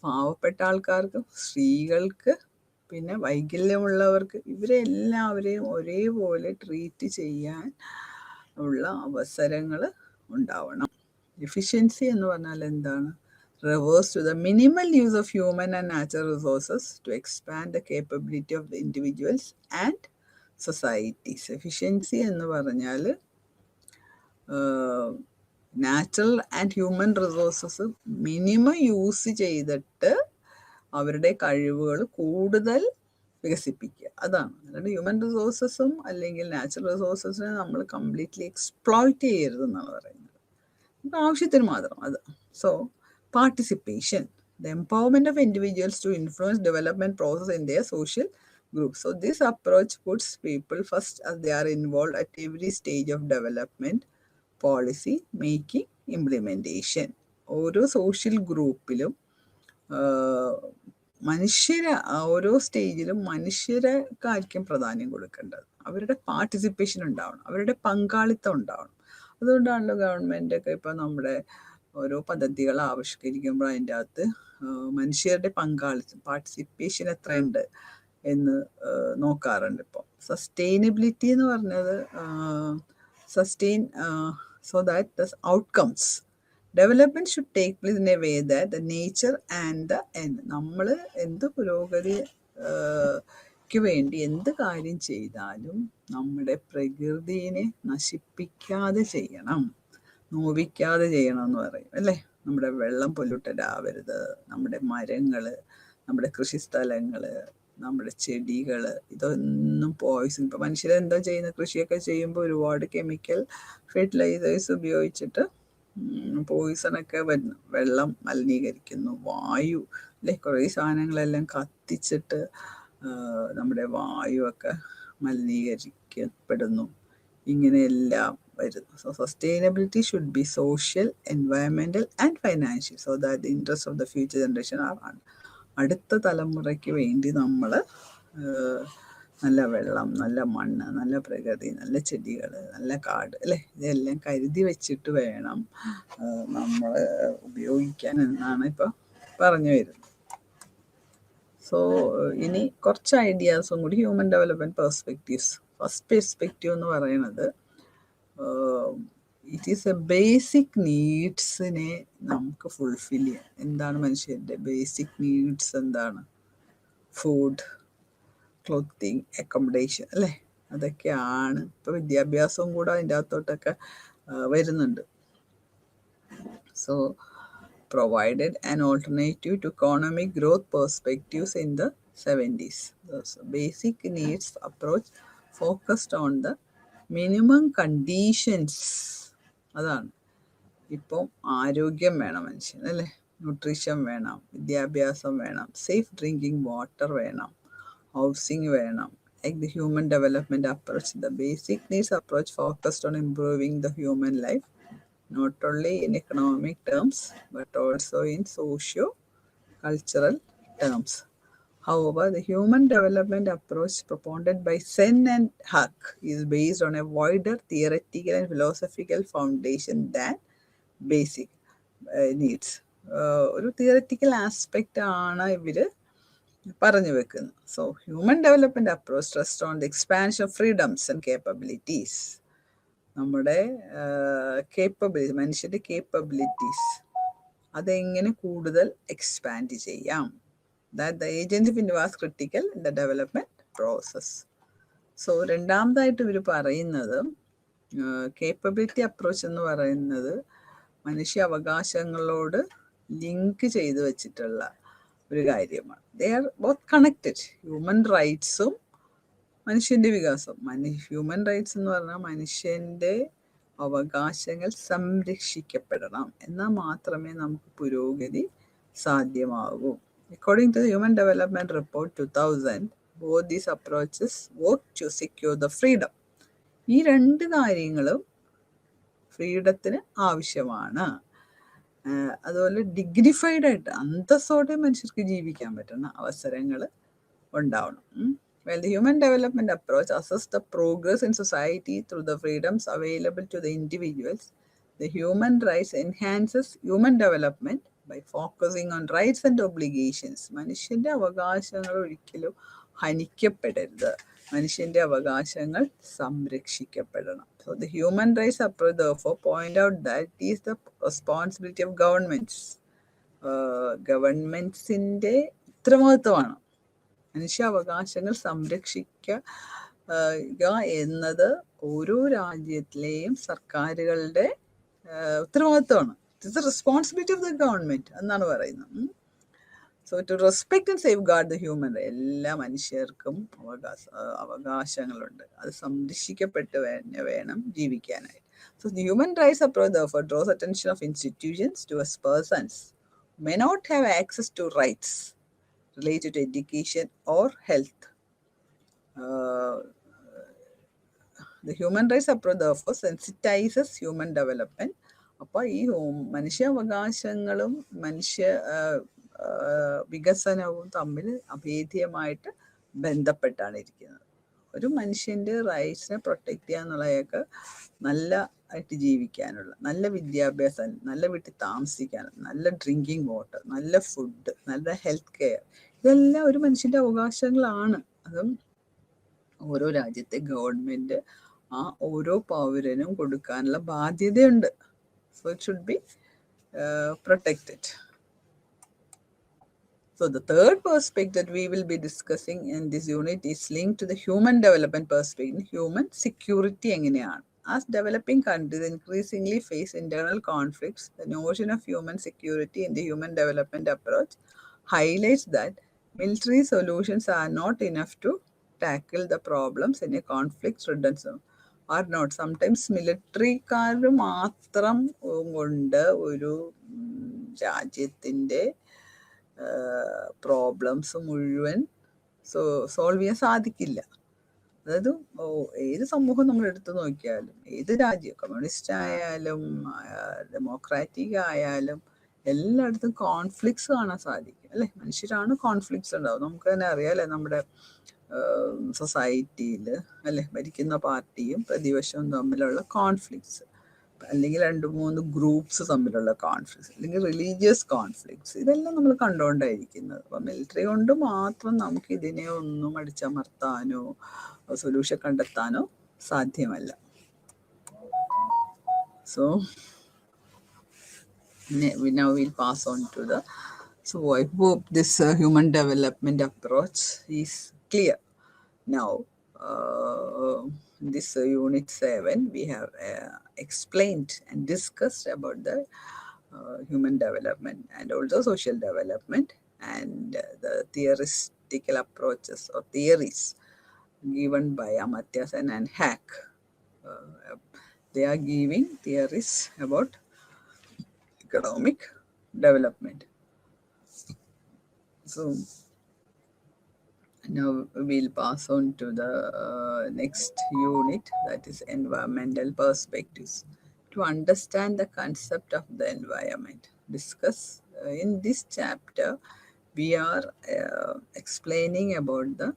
പാവപ്പെട്ട ആൾക്കാർക്ക്, സ്ത്രീകൾക്ക്, പിന്നെ വൈകല്യമുള്ളവർക്ക്, ഇവരെ എല്ലാവരെയും ഒരേപോലെ ട്രീറ്റ് ചെയ്യാൻ ഉള്ള അവസരങ്ങൾ ഉണ്ടാവണം. എഫിഷ്യൻസി എന്ന് പറഞ്ഞാൽ എന്താണ്? refers to the minimal use of human and natural resources to expand the capability of the individuals and societies. Efficiency എന്ന് പറഞ്ഞാൽ natural and human resources minimum use ചെയ്തിട്ട് അവരുടെ കഴിവുകൾ കൂടുതൽ വികസിപ്പിക്കുക. അതാണ്. അല്ലാണ്ട് ഹ്യൂമൻ റിസോഴ്സസും അല്ലെങ്കിൽ നാച്ചുറൽ റിസോഴ്സസിനെ നമ്മൾ കംപ്ലീറ്റ്ലി എക്സ്പ്ലോയിറ്റ് ചെയ്യരുതെന്നാണ് പറയുന്നത്. നമുക്ക് ആവശ്യത്തിന് മാത്രം അത്. So participation, the empowerment of individuals to influence development process in their social groups. So this approach puts people first as they are involved at every stage of development, policy making, implementation. ഓരോ social ഗ്രൂപ്പിലും ഓരോ സ്റ്റേജിലും മനുഷ്യർക്കായിരിക്കും പ്രാധാന്യം കൊടുക്കേണ്ടത്. അവരുടെ participation ഉണ്ടാവണം, അവരുടെ പങ്കാളിത്തം ഉണ്ടാവണം. അതുകൊണ്ടാണല്ലോ ഗവൺമെൻറ്റൊക്കെ ഇപ്പോൾ നമ്മുടെ ഓരോ പദ്ധതികൾ ആവിഷ്കരിക്കുമ്പോൾ അതിൻ്റെ അകത്ത് മനുഷ്യരുടെ പങ്കാളിത്തം, പാർട്ടിസിപ്പേഷൻ എത്രയുണ്ട് എന്ന് നോക്കാറുണ്ട്. ഇപ്പോൾ സസ്റ്റൈനബിലിറ്റി എന്ന് പറഞ്ഞത് so that the outcomes development should take place in a way that the nature and the end. നമ്മൾ എന്ത് പുരോഗതിക്ക് വേണ്ടി എന്ത് കാര്യം ചെയ്താലും നമ്മുടെ പ്രകൃതിയെ നശിപ്പിക്കാതെ ചെയ്യണം, നോവിക്കാതെ ചെയ്യണം എന്ന് പറയും അല്ലേ. നമ്മുടെ വെള്ളം പൊല്യൂട്ടഡ് ആവരുത്, നമ്മുടെ മരങ്ങൾ, നമ്മുടെ കൃഷിസ്ഥലങ്ങൾ, നമ്മുടെ ചെടികൾ, ഇതൊന്നും പോയിസൺ. ഇപ്പോൾ മനുഷ്യരെന്തോ ചെയ്യുന്ന, കൃഷിയൊക്കെ ചെയ്യുമ്പോൾ ഒരുപാട് കെമിക്കൽ ഫെർട്ടിലൈസേഴ്സ് ഉപയോഗിച്ചിട്ട് പോയിസണൊക്കെ വരുന്നു, വെള്ളം മലിനീകരിക്കുന്നു, വായു അല്ലെ, കുറേ സാധനങ്ങളെല്ലാം കത്തിച്ചിട്ട് നമ്മുടെ വായുവൊക്കെ മലിനീകരിക്കപ്പെടുന്നു. ഇങ്ങനെയെല്ലാം വരുന്നു. So sustainability should be social, environmental and financial, so that the interest of the future generation ആണ്. അടുത്ത തലമുറയ്ക്ക് വേണ്ടി നമ്മൾ നല്ല വെള്ളം, നല്ല മണ്ണ്, നല്ല പ്രകൃതി, നല്ല ചെടികൾ, നല്ല കാട് അല്ലേ, ഇതെല്ലാം കരുതി വെച്ചിട്ട് വേണം നമ്മൾ ഉപയോഗിക്കാൻ എന്നാണ് ഇപ്പോൾ പറഞ്ഞു വരുന്നത്. സോ ഇനി കുറച്ച് ഐഡിയാസും കൂടി human development perspectives. First perspective എന്ന് പറയുന്നത് ഇറ്റ് ഈസ് എ ബേസിക് നീഡ്സിനെ നമുക്ക് ഫുൾഫിൽ ചെയ്യാൻ. എന്താണ് മനുഷ്യൻ്റെ ബേസിക് നീഡ്സ്? എന്താണ്? ഫുഡ്, ക്ലോത്തിങ്, അക്കോമഡേഷൻ അല്ലേ, അതൊക്കെയാണ്. ഇപ്പോൾ വിദ്യാഭ്യാസവും കൂടെ അതിൻ്റെ അകത്തോട്ടൊക്കെ വരുന്നുണ്ട്. So provided an alternative to economic growth perspectives in the 70s. The basic needs approach focused on the minimum conditions. അതാണ്. ഇപ്പം ആരോഗ്യം വേണം മനുഷ്യൻ അല്ലേ, ന്യൂട്രീഷൻ വേണം, വിദ്യാഭ്യാസം വേണം, സേഫ് ഡ്രിങ്കിങ് വാട്ടർ വേണം, ഹൗസിംഗ് വേണം. Like the human development approach, the basic needs approach focused on improving the human life, not only in economic terms but also in socio-cultural terms. However, the human development approach proponent by Sen and Huck is based on a wider theoretical and philosophical foundation than basic needs. ഒരു theoretical aspect ആണ് ഇവർ പറഞ്ഞു വെക്കുന്നത്. So human development approach rest on the expansion of freedoms and capabilities. നമ്മുടെ മനുഷ്യൻ്റെ capabilities അതെങ്ങനെ കൂടുതൽ expand ചെയ്യാം. That the agent of was critical in the development process. So രണ്ടാമതായിട്ട് ഇവർ പറയുന്നത് കേപ്പബിലിറ്റി അപ്രോച്ച് എന്ന് പറയുന്നത് മനുഷ്യ അവകാശങ്ങളോട് ലിങ്ക് ചെയ്ത് വെച്ചിട്ടുള്ള ഒരു കാര്യമാണ്. They are both connected. Human റൈറ്റ്സും മനുഷ്യൻ്റെ വികാസം. ഹ്യൂമൻ റൈറ്റ്സ് എന്ന് പറഞ്ഞാൽ മനുഷ്യൻ്റെ അവകാശങ്ങൾ സംരക്ഷിക്കപ്പെടണം, എന്നാൽ മാത്രമേ നമുക്ക് പുരോഗതി സാധ്യമാകൂ. According to the Human Development Report 2000, both these approaches work to secure the freedom. ഈ രണ്ട് കാര്യങ്ങളും ഫ്രീഡത്തിന് ആവശ്യമാണ്. അതുപോലെ ഡിഗ്നിഫൈഡ് ആയിട്ട് അന്തസ്സോടെ മനുഷ്യർക്ക് ജീവിക്കാൻ പറ്റുന്ന അവസരങ്ങൾ ഉണ്ടാവണം. While the human development approach assesses the progress in society through the freedoms available to the individuals, the human rights enhances human development by focusing on rights and obligations. മനുഷ്യൻ്റെ അവകാശങ്ങൾ ഒരിക്കലും ഹനിക്കപ്പെടരുത്, മനുഷ്യൻ്റെ അവകാശങ്ങൾ സംരക്ഷിക്കപ്പെടണം. So the human rights approach therefore point out that it is the responsibility of governments. ഗവൺമെൻറ്റ്സിൻ്റെ ഉത്തരവാദിത്വമാണ് മനുഷ്യ അവകാശങ്ങൾ സംരക്ഷിക്കുക എന്നത് ഓരോ രാജ്യത്തിലെയും സർക്കാരുകളുടെ ഉത്തരവാദിത്വമാണ്. It's the responsibility of the government എന്നാണ് പറയുന്നത്. So to respect and safeguard the human right, എല്ലാ മനുഷ്യർക്കും അവകാശങ്ങളുണ്ട്. അത് സംരക്ഷിക്കപ്പെട്ട് വേണം ജീവിക്കാനായി. So the human rights approach therefore draws attention of institutions towards persons who may not have access to rights related to education or health. The human rights approach therefore sensitizes human development. അപ്പോൾ ഈ മനുഷ്യാവകാശങ്ങളും വികസനവും തമ്മിൽ അഭേദ്യമായിട്ട് ബന്ധപ്പെട്ടാണ് ഇരിക്കുന്നത്. ഒരു മനുഷ്യൻ്റെ റൈറ്റ്സിനെ protect ചെയ്യുക എന്നുള്ളതൊക്കെ നല്ല ആയിട്ട് ജീവിക്കാനുള്ള, നല്ല വിദ്യാഭ്യാസം, നല്ല വീട്ടിൽ താമസിക്കാനുള്ള, നല്ല ഡ്രിങ്കിങ് വാട്ടർ, നല്ല ഫുഡ്, നല്ല ഹെൽത്ത് കെയർ, ഇതെല്ലാം ഒരു മനുഷ്യൻ്റെ അവകാശങ്ങളാണ്. അതും ഓരോ രാജ്യത്തെ ഗവൺമെൻറ് ആ ഓരോ പൗരനും കൊടുക്കാനുള്ള ബാധ്യതയുണ്ട്. So it should be protected. So the third perspective that we will be discussing in this unit is linked to the human development perspective, human security എങ്ങനെയാണ്. As developing countries increasingly face internal conflicts, the notion of human security in the human development approach highlights that military solutions are not enough to tackle the problems in a conflict-ridden zone. Or not. Sometimes മിലിറ്ററിക്കാർ മാത്രം കൊണ്ട് ഒരു രാജ്യത്തിൻ്റെ problems മുഴുവൻ solve ചെയ്യാൻ സാധിക്കില്ല. അതായത് ഏത് സമൂഹം നമ്മൾ എടുത്തു നോക്കിയാലും, ഏത് രാജ്യം, കമ്മ്യൂണിസ്റ്റ് ആയാലും ഡെമോക്രാറ്റിക് ആയാലും, എല്ലായിടത്തും കോൺഫ്ലിക്ട്സ് കാണാൻ സാധിക്കും അല്ലേ. മനുഷ്യരാണ് കോൺഫ്ലിക്ട്സ് ഉണ്ടാവും. നമുക്ക് തന്നെ അറിയാമല്ലേ, നമ്മുടെ സൊസൈറ്റിയിൽ അല്ലെ ഭരിക്കുന്ന പാർട്ടിയും പ്രതിപക്ഷവും തമ്മിലുള്ള കോൺഫ്ലിക്ട്സ്, അല്ലെങ്കിൽ 2-3 ഗ്രൂപ്പ്സ് തമ്മിലുള്ള കോൺഫ്ലിക്ട്സ്, അല്ലെങ്കിൽ റിലീജിയസ് കോൺഫ്ലിക്ട്സ്, ഇതെല്ലാം നമ്മൾ കണ്ടുകൊണ്ടായിരിക്കുന്നത്. അപ്പം മിലിറ്ററി കൊണ്ട് മാത്രം നമുക്ക് ഇതിനെ ഒന്നും അടിച്ചമർത്താനോ സൊല്യൂഷൻ കണ്ടെത്താനോ സാധ്യമല്ല. So now we'll pass on to the, so I hope this human development approach is clear. Now in this unit 7 we have explained and discussed about the human development and also social development, and the theoretical approaches or theories given by Amartya Sen and Hack. They are giving theories about economic development. So now we'll pass on to the next unit, that is environmental perspectives. To understand the concept of the environment, discuss in this chapter we are explaining about the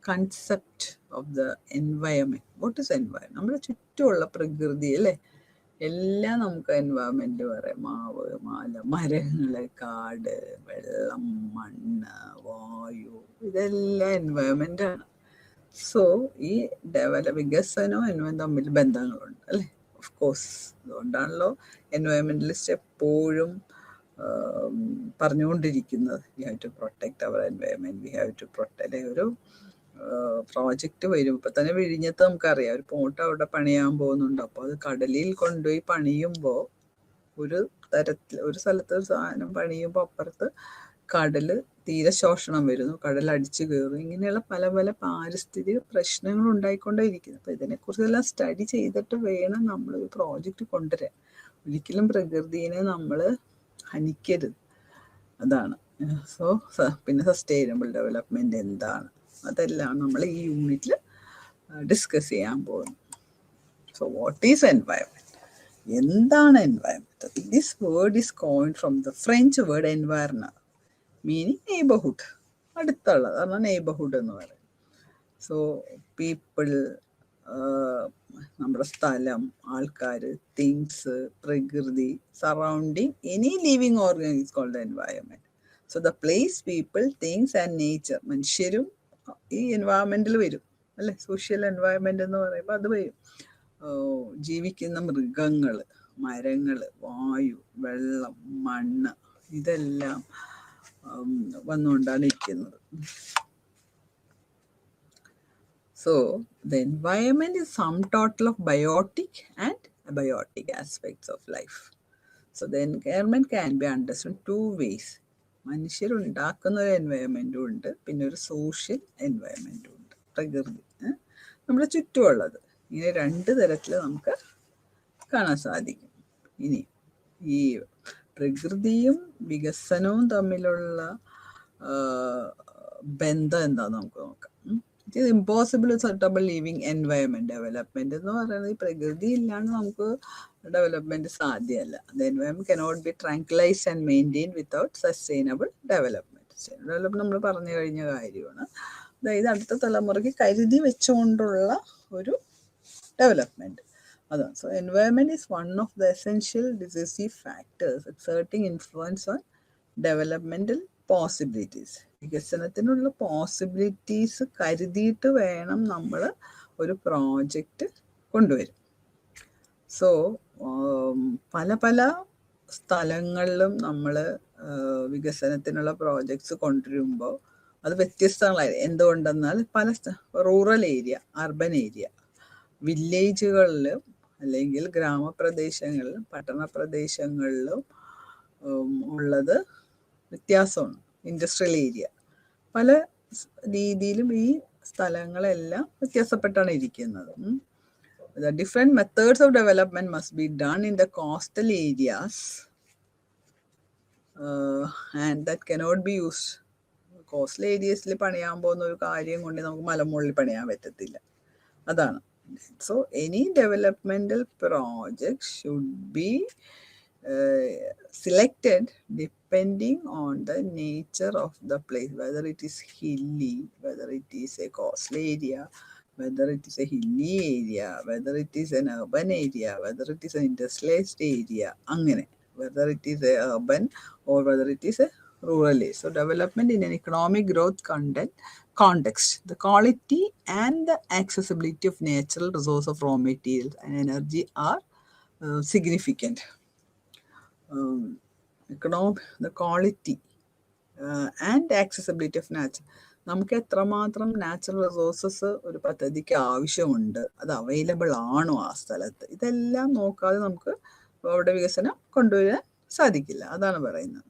concept of the environment. What is environment? നമ്മുടെ ചുറ്റുമുള്ള പ്രകൃതി അല്ലേ, എല്ലാം നമുക്ക് environment പറയാം. മാവ്, മാല, മരങ്ങള്, കാട്, വെള്ളം, മണ്ണ്, വായു, ഇതെല്ലാം എൻവയറമെന്റ് ആണ്. സോ ഈ വികസനവും എൻവയറമെന്റ് തമ്മിൽ ബന്ധങ്ങളുണ്ട് അല്ലേ, ഓഫ് കോഴ്സ്. അതുകൊണ്ടാണല്ലോ എൻവയറമെന്റലിസ്റ്റ് എപ്പോഴും പറഞ്ഞുകൊണ്ടിരിക്കുന്നത് we have to protect our environment, we have to protect. ഒരു പ്രോജക്റ്റ് വരും, ഇപ്പം തന്നെ വിഴിഞ്ഞത്ത് നമുക്കറിയാം ഒരു പോട്ട് അവിടെ പണിയാൻ പോകുന്നുണ്ട്. അപ്പോൾ അത് കടലിൽ കൊണ്ടുപോയി പണിയുമ്പോൾ ഒരു സ്ഥലത്ത് ഒരു സാധനം പണിയുമ്പോൾ അപ്പുറത്ത് കടല് തീരെ ശോഷണം വരുന്നു, കടൽ അടിച്ചു കയറും. ഇങ്ങനെയുള്ള പല പല പാരിസ്ഥിതിക പ്രശ്നങ്ങൾ ഉണ്ടായിക്കൊണ്ടേയിരിക്കുന്നു. അപ്പം ഇതിനെക്കുറിച്ചെല്ലാം സ്റ്റഡി ചെയ്തിട്ട് വേണം നമ്മൾ ഒരു പ്രോജക്റ്റ് കൊണ്ടുവരാൻ. ഒരിക്കലും പ്രകൃതിയെ നമ്മൾ ഹനിക്കരുത്, അതാണ്. സോ പിന്നെ സസ്റ്റൈനബിൾ ഡെവലപ്മെന്റ് എന്താണ്, അതെല്ലാം നമ്മൾ ഈ യൂണിറ്റിൽ ഡിസ്കസ് ചെയ്യാൻ പോകുന്നു. So what is environment? എന്താണ് environment? This word is coined from the French word environner, meaning neighbourhood, അടുത്തുള്ളത്, അതാണ് നെയ്ബർഹുഡ് എന്ന് പറയും. സോ പീപ്പിൾ, നമ്മുടെ സ്ഥലം, ആൾക്കാർ, തിങ്സ്, പ്രകൃതി, surrounding any living organ is called environment. So the place, people, things and nature, മനുഷ്യരും ഈ എൻവയറമെന്റിൽ വരും അല്ലെ. സോഷ്യൽ എൻവയറമെന്റ് എന്ന് പറയുമ്പോൾ അത് വരും. ജീവിക്കുന്ന മൃഗങ്ങൾ, മരങ്ങൾ, വായു, വെള്ളം, മണ്ണ്, ഇതെല്ലാം വന്നുകൊണ്ടാണ് ഇരിക്കുന്നത്. So the environment is sum total of biotic and abiotic aspects of life. So the environment can be understood 2 ways. മനുഷ്യരുണ്ടാക്കുന്ന ഒരു എൻവയോൺമെൻറ്റും ഉണ്ട്, പിന്നെ ഒരു സോഷ്യൽ എൻവയോൺമെൻറ്റും ഉണ്ട്, പ്രകൃതി നമ്മുടെ ചുറ്റുമുള്ളത്. ഇങ്ങനെ 2 തരത്തിൽ നമുക്ക് കാണാൻ സാധിക്കും. ഇനി ഈ പ്രകൃതിയും വികസനവും തമ്മിലുള്ള ബന്ധം എന്താണെന്ന് നമുക്ക് നോക്കാം. It is impossible suitable living environment. Development എന്ന് പറയുന്നത് ഈ പ്രകൃതി ഇല്ലാണ്ട് നമുക്ക് ഡെവലപ്മെൻറ്റ് സാധ്യമല്ല. The environment cannot be tranquillised and maintain without sustainable development. Development നമ്മൾ പറഞ്ഞു കഴിഞ്ഞ കാര്യമാണ്. അതായത് അടുത്ത തലമുറയ്ക്ക് കരുതി വെച്ചുകൊണ്ടുള്ള ഒരു ഡെവലപ്മെൻറ്റ്. അതാണ്. So environment is one of the essential decisive factors exerting influence on developmental possibilities. വികസനത്തിനുള്ള പോസിബിലിറ്റീസ് കരുതിയിട്ട് വേണം നമ്മൾ ഒരു പ്രോജക്റ്റ് കൊണ്ടുവരും. സോ പല പല സ്ഥലങ്ങളിലും നമ്മൾ വികസനത്തിനുള്ള പ്രോജക്ട്സ് കൊണ്ടുവരുമ്പോൾ അത് വ്യത്യസ്തങ്ങളായി. എന്തുകൊണ്ടെന്നാൽ പല റൂറൽ ഏരിയ, അർബൻ ഏരിയ, വില്ലേജുകളിലും അല്ലെങ്കിൽ ഗ്രാമപ്രദേശങ്ങളിലും പട്ടണ പ്രദേശങ്ങളിലും ഉള്ളത് വ്യത്യാസമാണ്. ഇൻഡസ്ട്രിയൽ ഏരിയ പല രീതിയിലും ഈ സ്ഥലങ്ങളെല്ലാം വ്യത്യാസപ്പെട്ടാണ് ഇരിക്കുന്നത്. The different methods of development must be done in the coastal areas and that cannot be used. Coastal ഏരിയസിൽ പണിയാൻ പോകുന്ന ഒരു കാര്യം കൊണ്ട് നമുക്ക് മലമുകളിൽ പണിയാൻ പറ്റത്തില്ല. അതാണ്. So any developmental project should be selected depending on the nature of the place, whether it is hilly, whether it is a coastal area, whether it is a hilly area, whether it is an urban area, whether it is an industrialized area, angane, whether it is a urban or whether it is a rural area. So development in an economic growth context, the quality and the accessibility of natural resource of raw materials and energy are significant. The quality and accessibility of nature. നമുക്ക് എത്രമാത്രം natural resources ഒരു പദ്ധതിക്ക് ആവശ്യമുണ്ട്, അത് available ആണോ ആ സ്ഥലത്ത്, ഇതെല്ലാം നോക്കാതെ നമുക്ക് അവിടെ വികസനം കൊണ്ടുവരാൻ സാധിക്കില്ല. അതാണ് പറയുന്നത്.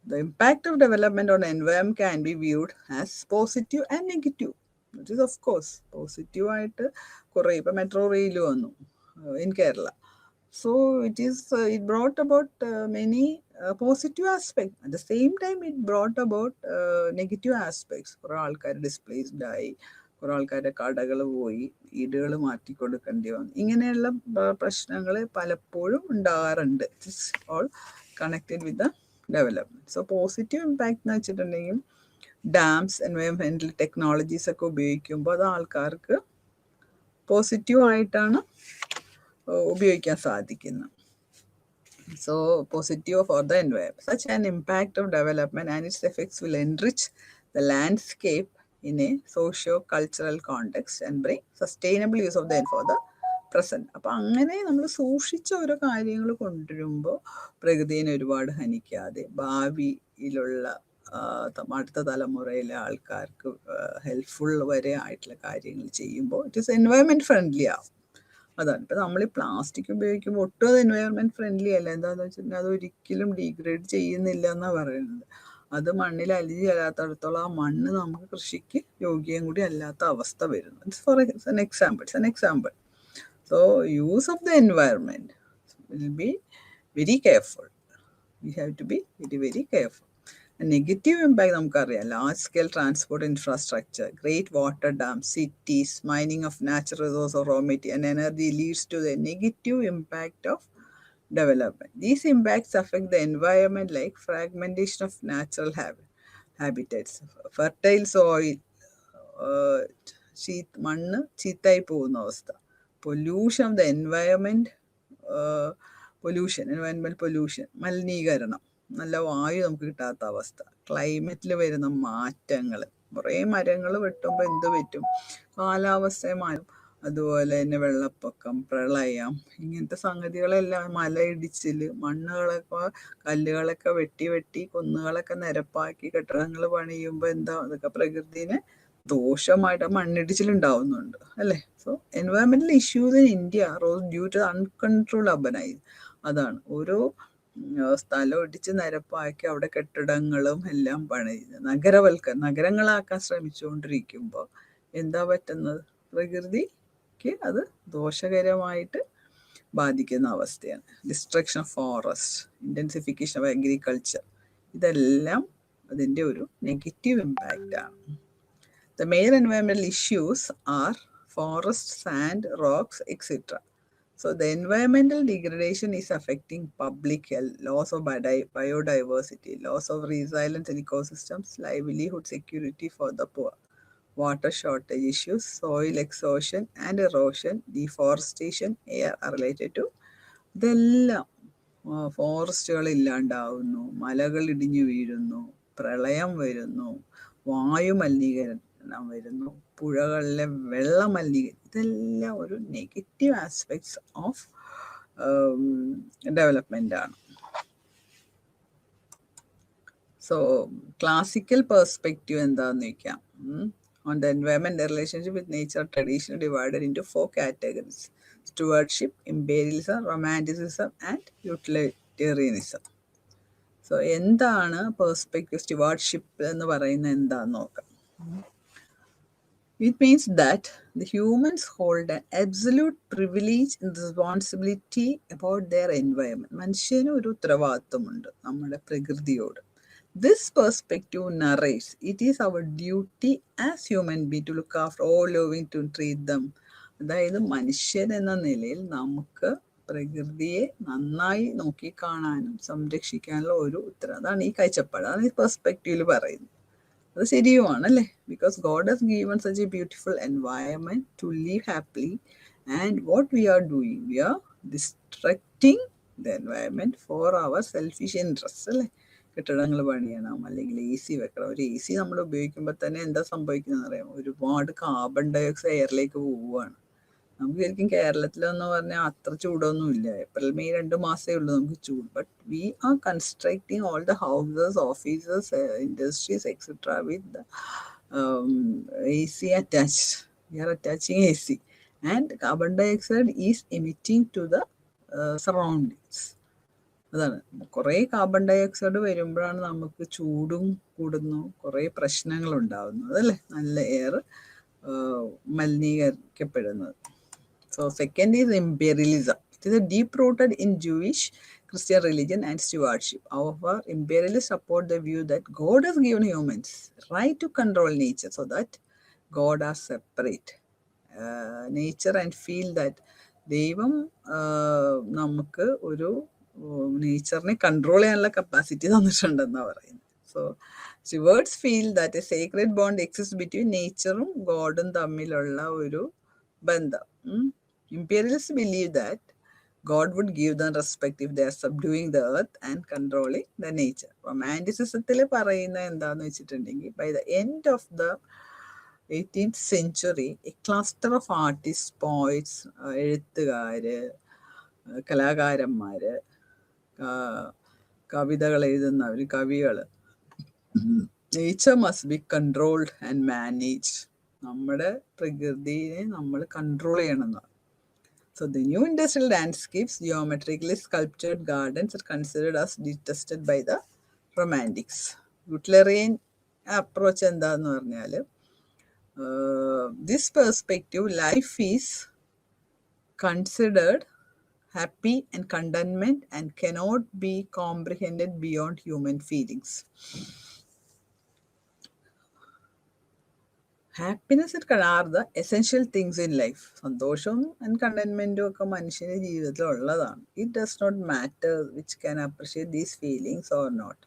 The impact of development on environment can be viewed as positive and negative. It is of course positive ആയിട്ട് കുറേ ഇപ്പം മെട്രോ റെയിൽ വന്നു in Kerala. So it brought about many positive aspects. At the same time, it brought about negative aspects. കുറേ ആൾക്കാർ displaced ആയി, കുറേ ആൾക്കാരുടെ കടകൾ പോയി, വീടുകൾ മാറ്റിക്കൊടുക്കേണ്ടി വന്നു. ഇങ്ങനെയുള്ള പ്രശ്നങ്ങൾ പലപ്പോഴും ഉണ്ടാകാറുണ്ട്. It's all connected with the development. So positive impact എന്ന് വെച്ചിട്ടുണ്ടെങ്കിൽ ഡാംസ്, എൻവയോൺമെൻറ്റൽ ടെക്നോളജീസ് ഒക്കെ ഉപയോഗിക്കുമ്പോൾ അത് ആൾക്കാർക്ക് പോസിറ്റീവായിട്ടാണ് ഉപയോഗിക്കാൻ സാധിക്കുന്നത്. So positive for the environment. Such an impact of development and its effects will enrich the landscape in a socio-cultural context and bring sustainable use of the land for the present. അപ്പോൾ അങ്ങനെ നമ്മൾ സൂക്ഷിച്ച ഓരോ കാര്യങ്ങൾ കൊണ്ടുവരുമ്പോൾ പ്രകൃതിയെ ഒരുപാട് ഹനിക്കാതെ ഭാവിയിലുള്ള അടുത്ത തലമുറയിലെ ആൾക്കാർക്ക് ഹെൽപ്ഫുൾ വരെ ആയിട്ടുള്ള കാര്യങ്ങൾ ചെയ്യുമ്പോൾ ഇറ്റ് ഈസ് എൻവയോൺമെൻറ്റ് ഫ്രണ്ട്ലി ആവും. അതാണ്. ഇപ്പം നമ്മൾ ഈ പ്ലാസ്റ്റിക് ഉപയോഗിക്കുമ്പോൾ ഒട്ടും അത് എൻവയോൺമെൻറ്റ് ഫ്രണ്ട്ലി അല്ല. എന്താണെന്ന് വെച്ചിട്ടുണ്ടെങ്കിൽ അത് ഒരിക്കലും ഡീഗ്രേഡ് ചെയ്യുന്നില്ല എന്നാണ് പറയുന്നത്. അത് മണ്ണിൽ അലിഞ്ഞ് ചേരാത്തടത്തോളം ആ മണ്ണ് നമുക്ക് കൃഷിക്ക് യോഗ്യം കൂടി അല്ലാത്ത അവസ്ഥ വരുന്നു. For an example. So use of the environment will be very careful. We have to be very, very careful. A negative impact നമുക്കറിയാം. Large scale transport infrastructure, great water dam, cities, mining of natural resource of raw material and energy leads to the negative impact of development. These impacts affect the environment like fragmentation of natural habitats, fertile soil, മണ്ണ് ചീത്തായി പോകുന്ന അവസ്ഥ, pollution of the environment, environment pollution, മലിനീകരണം, നല്ല വായു നമുക്ക് കിട്ടാത്ത അവസ്ഥ, ക്ലൈമറ്റിൽ വരുന്ന മാറ്റങ്ങൾ, കുറേ മരങ്ങൾ വെട്ടുമ്പോൾ എന്ത് പറ്റും, കാലാവസ്ഥയെ മാറും. അതുപോലെ തന്നെ വെള്ളപ്പൊക്കം, പ്രളയം, ഇങ്ങനത്തെ സംഗതികളെല്ലാം, മലയിടിച്ചിൽ, കല്ലുകളൊക്കെ വെട്ടി കുന്നുകളൊക്കെ നിരപ്പാക്കി കെട്ടിടങ്ങൾ പണിയുമ്പോൾ എന്താ, അതൊക്കെ പ്രകൃതിനെ ദോഷമായിട്ട് മണ്ണിടിച്ചിലുണ്ടാവുന്നുണ്ട് അല്ലേ. സോ എൻവയോൺമെന്റൽ issues in India rose due to uncontrolled urbanise. അതാണ് ഓരോ സ്ഥലം ഇടിച്ച് നിരപ്പാക്കി അവിടെ കെട്ടിടങ്ങളും എല്ലാം നഗരങ്ങളാക്കാൻ ശ്രമിച്ചുകൊണ്ടിരിക്കുമ്പോൾ എന്താ പറ്റുന്നത്? പ്രകൃതിക്ക് അത് ദോഷകരമായിട്ട് ബാധിക്കുന്ന അവസ്ഥയാണ്. Destruction of forest, intensification of agriculture, ഇതെല്ലാം അതിൻ്റെ ഒരു നെഗറ്റീവ് ഇമ്പാക്റ്റ് ആണ്. The major environmental issues are forest, sand, rocks, etc. So the environmental degradation is affecting public health, loss of biodiversity, loss of resilience in ecosystems, livelihood security for the poor, water shortage issues, soil exhaustion and erosion, deforestation, air are related to. ഇതെല്ലാം ഫോറസ്റ്റുകൾ ഇല്ലാണ്ടാവുന്നു, മലകൾ ഇടിഞ്ഞു വീഴുന്നു, പ്രളയം വരുന്നു, വായു മലിനീകരണം വരുന്നു, പുഴകളിലെ വെള്ള മലിനീകരണം, ഇതെല്ലാം ഒരു നെഗറ്റീവ് ആസ്പെക്ട്സ് ഓഫ് ഡെവലപ്മെൻ്റ് ആണ്. സോ ക്ലാസിക്കൽ പെർസ്പെക്റ്റീവ് എന്താണെന്ന് വയ്ക്കാം. On the environment, the relationship with nature are traditionally divided into 4 categories: stewardship, imperialism, romanticism and utilitarianism. So എന്താണ് പെർസ്പെക്റ്റീവ് സ്റ്റുവാർഡ്ഷിപ്പ് എന്ന് പറയുന്നത് എന്താണെന്ന് നോക്കാം. It means that the humans hold an absolute privilege and responsibility about their environment. മനുഷ്യന് ഒരു ഉത്തരവാദിത്വമുണ്ട് നമ്മുടെ പ്രകൃതിയോട്. This perspective narrates it is our duty as human beings to look after all living, to treat them. അതായത് മനുഷ്യൻ എന്ന നിലയിൽ നമുക്ക് പ്രകൃതിയെ നന്നായി നോക്കിക്കാണാനും സംരക്ഷിക്കാനുള്ള ഒരു ഉത്തരവ്, അതാണ് ഈ കാഴ്ചപ്പാട്, അതാണ് ഈ പെർസ്പെക്റ്റീവിൽ പറയുന്നത്. അത് ശരിയുമാണല്ലേ? Because God has given such a beautiful environment to live happily, and what we are doing, we are destructing the environment for our selfish interest അല്ലേ? കെട്ടിടങ്ങൾ പണിയണം, അല്ലെങ്കിൽ AC വെക്കണം. ഒരു AC നമ്മൾ ഉപയോഗിക്കുമ്പോൾ തന്നെ എന്താ സംഭവിക്കുന്നത് അറിയാം? ഒരുപാട് കാർബൺ ഡയോക്സൈഡ് എയറിലേക്ക് പോവുകയാണ്. നമുക്ക് ശരിക്കും കേരളത്തിലെന്ന് പറഞ്ഞാൽ അത്ര ചൂടൊന്നും ഇല്ല. ഏപ്രിൽ മെയ് 2 മാസമേ ഉള്ളൂ നമുക്ക് ചൂട്. But we are constructing all the houses, offices, industries etcetera with AC attached. We are attaching AC and carbon dioxide is emitting to the surroundings. അതാണ്, കുറേ കാർബൺ ഡയോക്സൈഡ് വരുമ്പോഴാണ് നമുക്ക് ചൂടും കൂടുന്നു, കുറേ പ്രശ്നങ്ങൾ ഉണ്ടാകുന്നത് അല്ലേ? നല്ല air മലിനീകരിക്കപ്പെടുന്നത്. So second is imperialism. It is a deep-rooted in Jewish, Christian religion and stewardship. However, imperialists support the view that God has given humans right to control nature, so that God are separate nature, and feel that ദൈവം നമുക്ക് ഒരു നേച്ചറിനെ control ചെയ്യാനുള്ള capacity തന്നിട്ടുണ്ടെന്നാണ് പറയുന്നത്. So stewards feel that a secret bond exist between നേച്ചറും ഗോഡും തമ്മിലുള്ള ഒരു ബന്ധം. Imperialists believe that God would give them respect if they are subduing the earth and controlling the nature. Romanticism പറയുന്ന എന്താന്ന് വെച്ചിട്ടുണ്ടെങ്കിൽ, by the end of the 18th century, a cluster of artists, poets, എഴുത്തുകാര്, കലാകാരന്മാര്, കവിതകൾ എഴുതുന്നവർ, കവികൾ, nature must be controlled and managed. നമ്മുടെ പ്രകൃതിയെ നമ്മൾ control ചെയ്യണമെന്നാണ്. So the new industrial landscapes, geometrically sculptured gardens are considered as detested by the romantics. Utilitarian approach എന്താന്ന് പറഞ്ഞാൽ, this perspective, life is considered happy and contentment and cannot be comprehended beyond human feelings. Happiness are the essential things in life. സന്തോഷവും and കണ്ടന്റ്മെന്റും ഒക്കെ മനുഷ്യന്റെ ജീവിതത്തിൽ ഉള്ളതാണ്. It does not matter which can appreciate these feelings or not.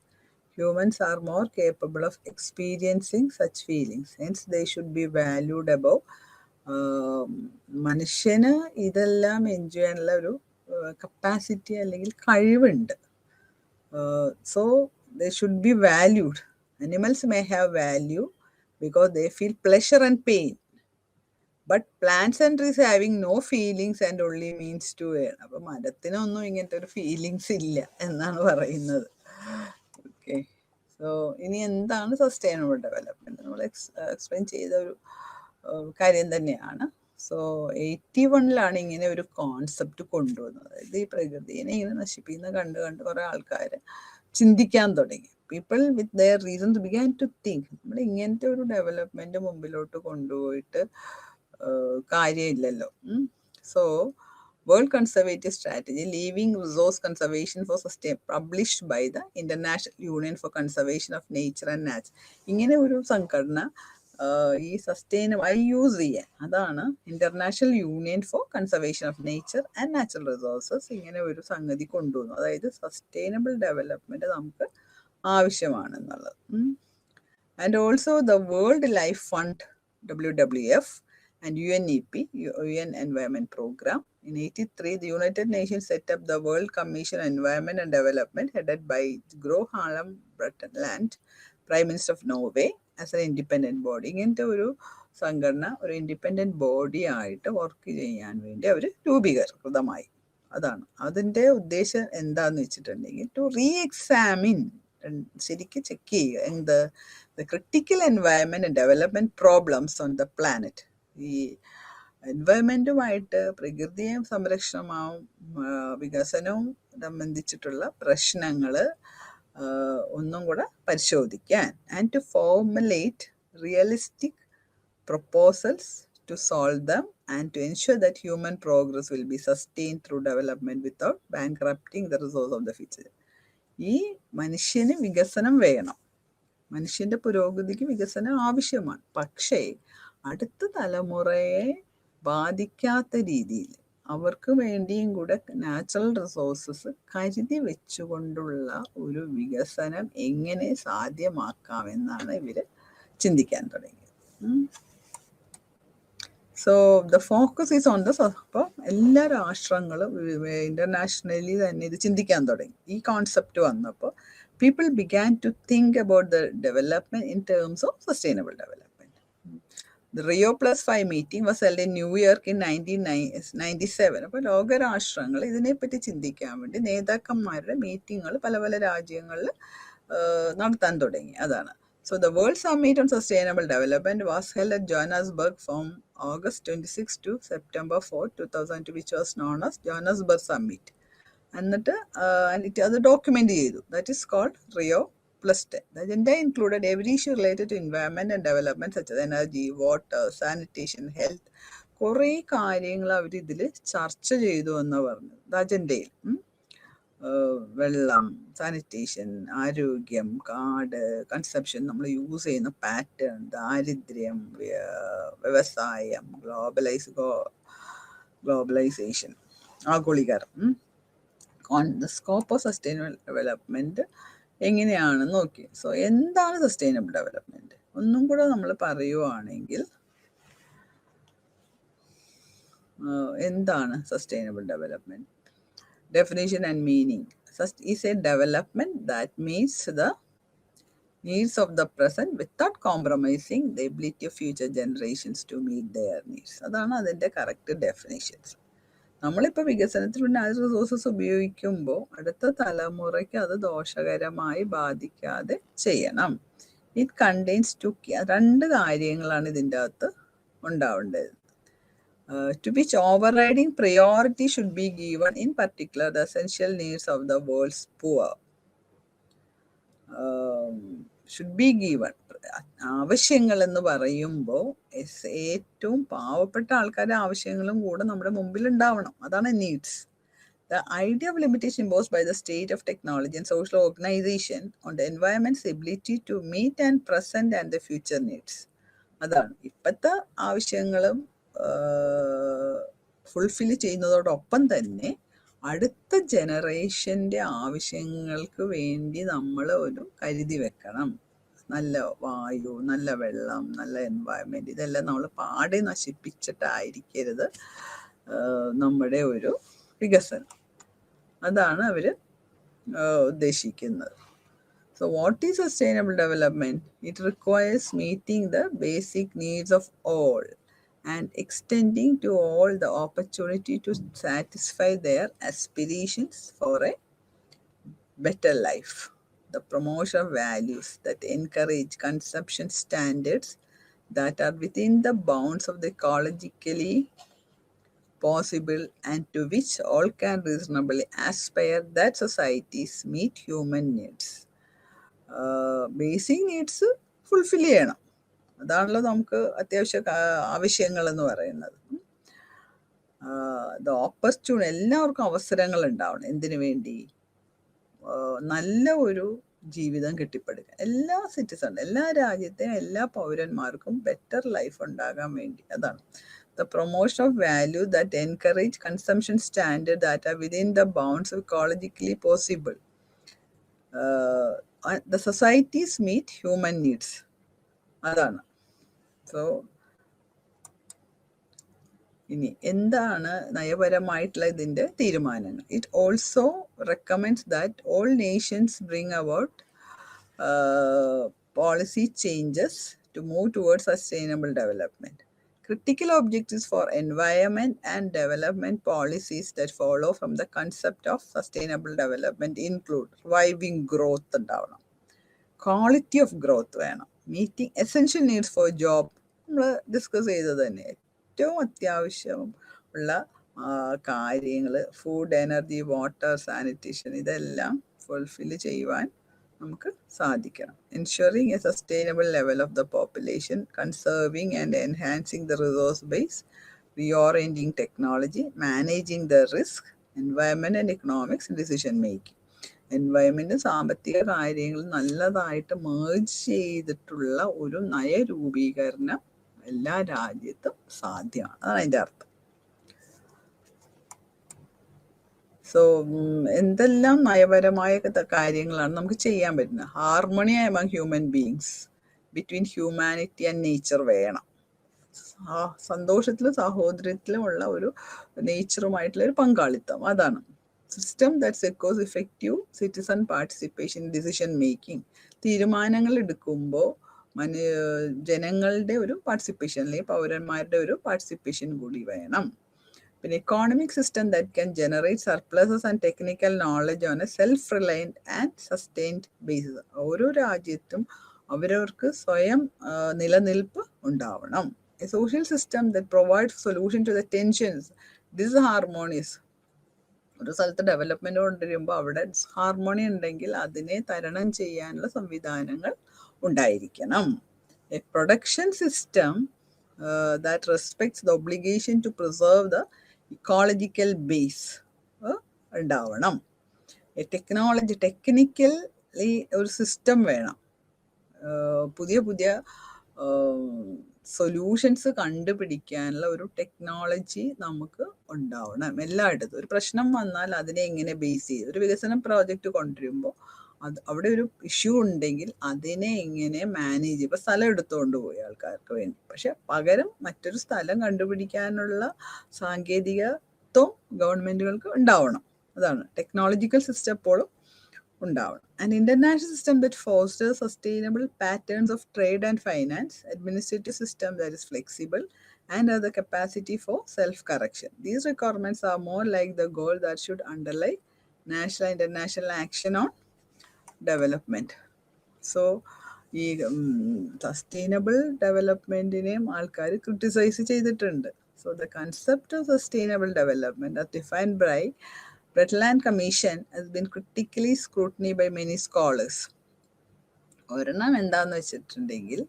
Humans are more capable of experiencing such feelings, hence they should be valued above. മനുഷ്യന് ഇതെല്ലാം enjoy ചെയ്യാനുള്ള ഒരു കപ്പാസിറ്റി അല്ലെങ്കിൽ കഴിവുണ്ട്. So they should be valued. Animals may have value because they feel pleasure and pain, but plants and trees having no feelings and only means to earn. അപ്പോൾ മരത്തിനൊന്നും ഇങ്ങനത്തെ ഒരു feelings ഇല്ല എന്നാണ് പറയുന്നത്. ഓക്കെ, സോ ഇനി എന്താണ് സസ്റ്റൈനബിൾ ഡെവലപ്മെന്റ്? നമ്മൾ explain ചെയ്ത ഒരു കാര്യം തന്നെയാണ്. സോ 81 ഇങ്ങനെ ഒരു കോൺസെപ്റ്റ് കൊണ്ടുവന്നത്. അതായത് ഈ പ്രകൃതിയെ ഇങ്ങനെ നശിപ്പിക്കുന്ന കണ്ട് കണ്ട് കുറേ ആൾക്കാർ ചിന്തിക്കാൻ തുടങ്ങി. People with their reasons began to think നമ്മൾ ഇങ്ങനത്തെ ഒരു ഡെവലപ്മെന്റ് മുമ്പിലോട്ട് കൊണ്ടുപോയിട്ട് കാര്യമില്ലല്ലോ. So World Conservative Strategy, Leaving Resource Conservation for Sustain, published by the International Union for Conservation of Nature and Nature. ഇങ്ങനെ ഒരു സംഘടന ഈ IUCN അതാണ് International Union for Conservation of Nature and Natural Resources ഇങ്ങനെ ഒരു സംഗതി കൊണ്ടുവന്നു. അതായത് സസ്റ്റൈനബിൾ ഡെവലപ്മെന്റ് നമുക്ക് ആവശ്യമാണെന്നുള്ളത്. And also the world life fund WWF and UNEP, UN Environment Program. In 1983, the United Nations set up the World Commission on Environment and Development, headed by Gro Harlem Brundtland, Prime Minister of Norway, as an independent body. ഇങ്ങനത്തെ ഒരു സംഘടന ഒരു independent body ആയിട്ട് work ചെയ്യാൻ വേണ്ടി അവർ രൂപീകൃതമായി. അതാണ് അതിൻ്റെ ഉദ്ദേശം എന്താന്ന് വെച്ചിട്ടുണ്ടെങ്കിൽ ടു റീ എക്സാമിൻ, ശരിക്കും ചെക്ക് ചെയ്യുക എന്ത് the critical environment and development problems on the planet. ഈ എൻവയറമെൻറ്റുമായിട്ട് പ്രകൃതിയും സംരക്ഷണമാവും വികസനവും സംബന്ധിച്ചിട്ടുള്ള പ്രശ്നങ്ങൾ ഒന്നും കൂടെ പരിശോധിക്കാൻ and to formulate realistic proposals to solve them and to ensure that human progress will be sustain through development without bankrupting the resource of the future. ഈ മനുഷ്യന് വികസനം വേണം, മനുഷ്യൻ്റെ പുരോഗതിക്ക് വികസനം ആവശ്യമാണ്. പക്ഷേ അടുത്ത തലമുറയെ ബാധിക്കാത്ത രീതിയിൽ അവർക്ക് വേണ്ടിയും കൂടെ നാച്ചുറൽ റിസോഴ്സസ് കരുതി വെച്ചുകൊണ്ടുള്ള ഒരു വികസനം എങ്ങനെ സാധ്യമാക്കാമെന്നാണ് ഇവർ ചിന്തിക്കാൻ തുടങ്ങിയത്. So the focus is on the. അപ്പോൾ എല്ലാ രാഷ്ട്രങ്ങളും ഇന്റർനാഷണലി തന്നെ ഇത് ചിന്തിക്കാൻ തുടങ്ങി. ഈ കോൺസെപ്റ്റ് വന്നപ്പോൾ people began to think about the development in terms of sustainable development. The Rio Plus 5 meeting was held in New York in 1997. അപ്പോൾ ലോകരാഷ്ട്രങ്ങൾ ഇതിനെപ്പറ്റി ചിന്തിക്കാൻ വേണ്ടി നേതാക്കന്മാരുടെ മീറ്റിങ്ങുകൾ പല പല രാജ്യങ്ങളിൽ നടത്താൻ തുടങ്ങി. അതാണ്. So the World Summit on Sustainable Development was held at Johannesburg from August 26 to September 4, 2002, which was known as Johannesburg Summit. എന്നിട്ട് അത് ഡോക്യുമെന്റ് ചെയ്തു. That is called Rio Plus 10. The agenda included every issue related to environment and development such as energy, water, sanitation, health. കുറേ കാര്യങ്ങൾ അവർ ഇതിൽ ചർച്ച ചെയ്തു എന്ന് പറഞ്ഞു. അജണ്ടയിൽ വെള്ളം, സാനിറ്റേഷൻ, ആരോഗ്യം, കാട്, കൺസപ്ഷൻ, നമ്മൾ യൂസ് ചെയ്യുന്ന പാറ്റേൺ, ദാരിദ്ര്യം, വ്യവസായം, ഗ്ലോബലൈസേഷൻ, ആഗോളീകരണം, the scope of sustainable development എങ്ങനെയാണ് നോക്കി. സോ എന്താണ് സസ്റ്റൈനബിൾ ഡെവലപ്മെന്റ് ഒന്നും കൂടെ നമ്മൾ പറയുവാണെങ്കിൽ എന്താണ് sustainable development? Definition and meaning. Such is a development that meets the needs of the present without compromising the ability of future generations to meet their needs. അതാണ് അതിൻ്റെ കറക്റ്റ് ഡെഫിനേഷൻസ്. നമ്മളിപ്പോൾ വികസനത്തിൽ natural resources ഉപയോഗിക്കുമ്പോൾ അടുത്ത തലമുറയ്ക്ക് അത് ദോഷകരമായി ബാധിക്കാതെ ചെയ്യണം. ഇറ്റ് കണ്ടെയ്ൻസ് രണ്ട് കാര്യങ്ങളാണ് ഇതിൻ്റെ അകത്ത് ഉണ്ടാവേണ്ടത്. To which overriding priority should be given, in particular the essential needs of the world's poor. Should be given. ആവശ്യങ്ങൾ എന്ന് പറയുമ്പോൾ ഏറ്റവും പാവപ്പെട്ട ആൾക്കാരുടെ ആവശ്യങ്ങളും കൂടെ നമ്മുടെ മുമ്പിൽ ഉണ്ടാവണം. അതാണ് needs. The idea of limitation imposed by the state of technology and social organization on the environment's ability to meet and present and the future needs. അതാണ് ഇപ്പോഴത്തെ ആവശ്യങ്ങളും ഫുൾഫിൽ ചെയ്യുന്നതോടൊപ്പം തന്നെ അടുത്ത ജനറേഷൻ്റെ ആവശ്യങ്ങൾക്ക് വേണ്ടി നമ്മൾ ഒരു കരുതി വെക്കണം. നല്ല വായു, നല്ല വെള്ളം, നല്ല എൻവയറമെൻറ്റ്, ഇതെല്ലാം നമ്മൾ പാടെ നശിപ്പിച്ചിട്ടായിരിക്കരുത് നമ്മുടെ ഒരു വികസനം. അതാണ് അവർ ഉദ്ദേശിക്കുന്നത്. So what is sustainable development? It requires meeting the basic needs of all and extending to all the opportunity to satisfy their aspirations for a better life. The promotion of values that encourage consumption standards that are within the bounds of the ecologically possible and to which all can reasonably aspire, that societies meet human needs. Basic needs fulfil ചെയ്യണം. അതാണല്ലോ നമുക്ക് അത്യാവശ്യ ആവശ്യങ്ങൾ എന്ന് പറയുന്നത്. Opportunity, എല്ലാവർക്കും അവസരങ്ങൾ ഉണ്ടാവണം. എന്തിനു വേണ്ടി? നല്ല ഒരു ജീവിതം കെട്ടിപ്പടുക്കുക. എല്ലാ സിറ്റിസൺ, എല്ലാ രാജ്യത്തെയും എല്ലാ പൗരന്മാർക്കും ബെറ്റർ ലൈഫ് ഉണ്ടാകാൻ വേണ്ടി. അതാണ് the promotion of value that encourage consumption standards that are within the bounds of ecologically possible. The societies meet human needs. അതാണ്. സോ ഇനി എന്താണ് നയപരമായിട്ടുള്ള ഇതിൻ്റെ തീരുമാനങ്ങൾ? It also recommends that all nations bring about policy changes to move towards sustainable development. Critical objectives for environment and development policies that follow from the concept of sustainable development include reviving growth ഉണ്ടാവണം, quality of growth വേണം, meeting essential needs for job, നമ്മൾ discuss ചെയ്തത് തന്നെ ഏറ്റവും അത്യാവശ്യം ഉള്ള കാര്യങ്ങൾ, food, energy, water, sanitation, ഇതെല്ലാം ഫുൾഫിൽ ചെയ്യുവാൻ നമുക്ക് സാധിക്കണം. Ensuring a sustainable level of the population, conserving and enhancing the resource base, reorienting technology, managing the risk, environment and economics, decision making. Environment, സാമ്പത്തിക കാര്യങ്ങൾ നല്ലതായിട്ട് മേർജ് ചെയ്തിട്ടുള്ള ഒരു നയരൂപീകരണം എല്ലാ രാജ്യത്തും സാധ്യമാണ്. അതാണ് അതിൻ്റെ അർത്ഥം. സോ എന്തെല്ലാം നയപരമായ കാര്യങ്ങളാണ് നമുക്ക് ചെയ്യാൻ പറ്റുന്നത്? Harmony among human beings, between humanity and nature വേണം. സന്തോഷത്തിലും സഹോദര്യത്തിലും ഉള്ള ഒരു നേച്ചറുമായിട്ടുള്ള ഒരു പങ്കാളിത്തം. അതാണ് system that secures effective citizen participation, decision making. തീരുമാനങ്ങൾ എടുക്കുമ്പോൾ ജനങ്ങളുടെ ഒരു പാർട്ടിസിപ്പേഷൻ, അല്ലെങ്കിൽ പൗരന്മാരുടെ ഒരു പാർട്ടിസിപ്പേഷൻ കൂടി വേണം. പിന്നെ economic system that can generate surpluses and technical knowledge on a self-reliant and sustained basis. ഓരോ രാജ്യത്തും അവരവർക്ക് സ്വയം നിലനിൽപ്പ് ഉണ്ടാവണം. A social system that provides solution to the tensions, disharmonies. ഒരു സ്ഥലത്ത് ഡെവലപ്മെന്റ് കൊണ്ടുവരുമ്പോൾ അവിടെ ഹാർമോണി ഉണ്ടെങ്കിൽ അതിനെ തരണം ചെയ്യാനുള്ള സംവിധാനങ്ങൾ ഉണ്ടായിരിക്കണം. A production system that respects the obligation to preserve the ecological base ഉണ്ടാവണം. ടെക്നിക്കലി ഒരു സിസ്റ്റം വേണം. പുതിയ പുതിയ സൊല്യൂഷൻസ് കണ്ടുപിടിക്കാനുള്ള ഒരു ടെക്നോളജി നമുക്ക് ഉണ്ടാവണം എല്ലായിടത്തും. ഒരു പ്രശ്നം വന്നാൽ അതിനെ എങ്ങനെ ബേസ് ചെയ്ത് ഒരു വികസന പ്രോജക്റ്റ് കൊണ്ടുവരുമ്പോൾ അവിടെ ഒരു ഇഷ്യൂ ഉണ്ടെങ്കിൽ അതിനെ എങ്ങനെ മാനേജ്, ഇപ്പം സ്ഥലം എടുത്തുകൊണ്ട് പോയി ആൾക്കാർക്ക് വേണ്ടി, പക്ഷെ പകരം മറ്റൊരു സ്ഥലം കണ്ടുപിടിക്കാനുള്ള സാങ്കേതികത്വം ഗവൺമെന്റുകൾക്ക് ഉണ്ടാവണം. അതാണ് ടെക്നോളജിക്കൽ സിസ്റ്റം എപ്പോഴും ഉണ്ടാവണം. An international system that fosters sustainable patterns of trade and finance, administrative system that is flexible and has the capacity for self-correction. These requirements are more like the goal that should underlie national and international action on development. So ഈ sustainable ഡെവലപ്മെൻറ്റിനെയും ആൾക്കാർ criticise ചെയ്തിട്ടുണ്ട്. So the concept of sustainable development as defined by Brundtland Commission has been critically scrutinized by many scholars. ഒരെണ്ണം എന്താന്ന് വെച്ചിട്ടുണ്ടെങ്കിൽ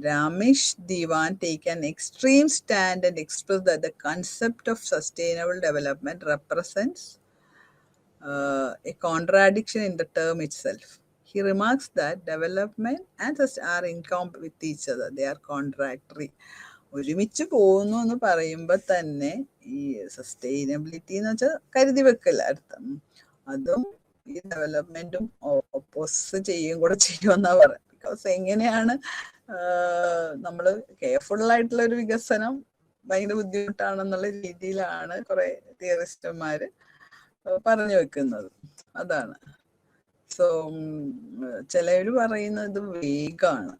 Ramesh Diwan take an extreme stand and express that the concept of sustainable development represents a contradiction in the term itself. He remarks that development and sustainability are incompatible with each other. They are contradictory. ഒരുമിച്ച് പോകുന്നു എന്ന് പറയുമ്പോൾ തന്നെ ഈ sustainability എന്ന് വെച്ചാൽ കരുതി വെക്കല്ല അർത്ഥം. അതും ഈ ഡെവലപ്മെന്റും ഒപ്പോസ് കൂടെ ചെയ്യുമെന്നാ പറയാം. ബിക്കോസ് എങ്ങനെയാണ് നമ്മൾ കെയർഫുൾ ഒരു വികസനം ഭയങ്കര ബുദ്ധിമുട്ടാണെന്നുള്ള രീതിയിലാണ് കുറെ തിയറിസ്റ്റന്മാര് പറഞ്ഞു വെക്കുന്നത്. അതാണ്. സോ ചിലവര് പറയുന്നത് വേഗാണ്.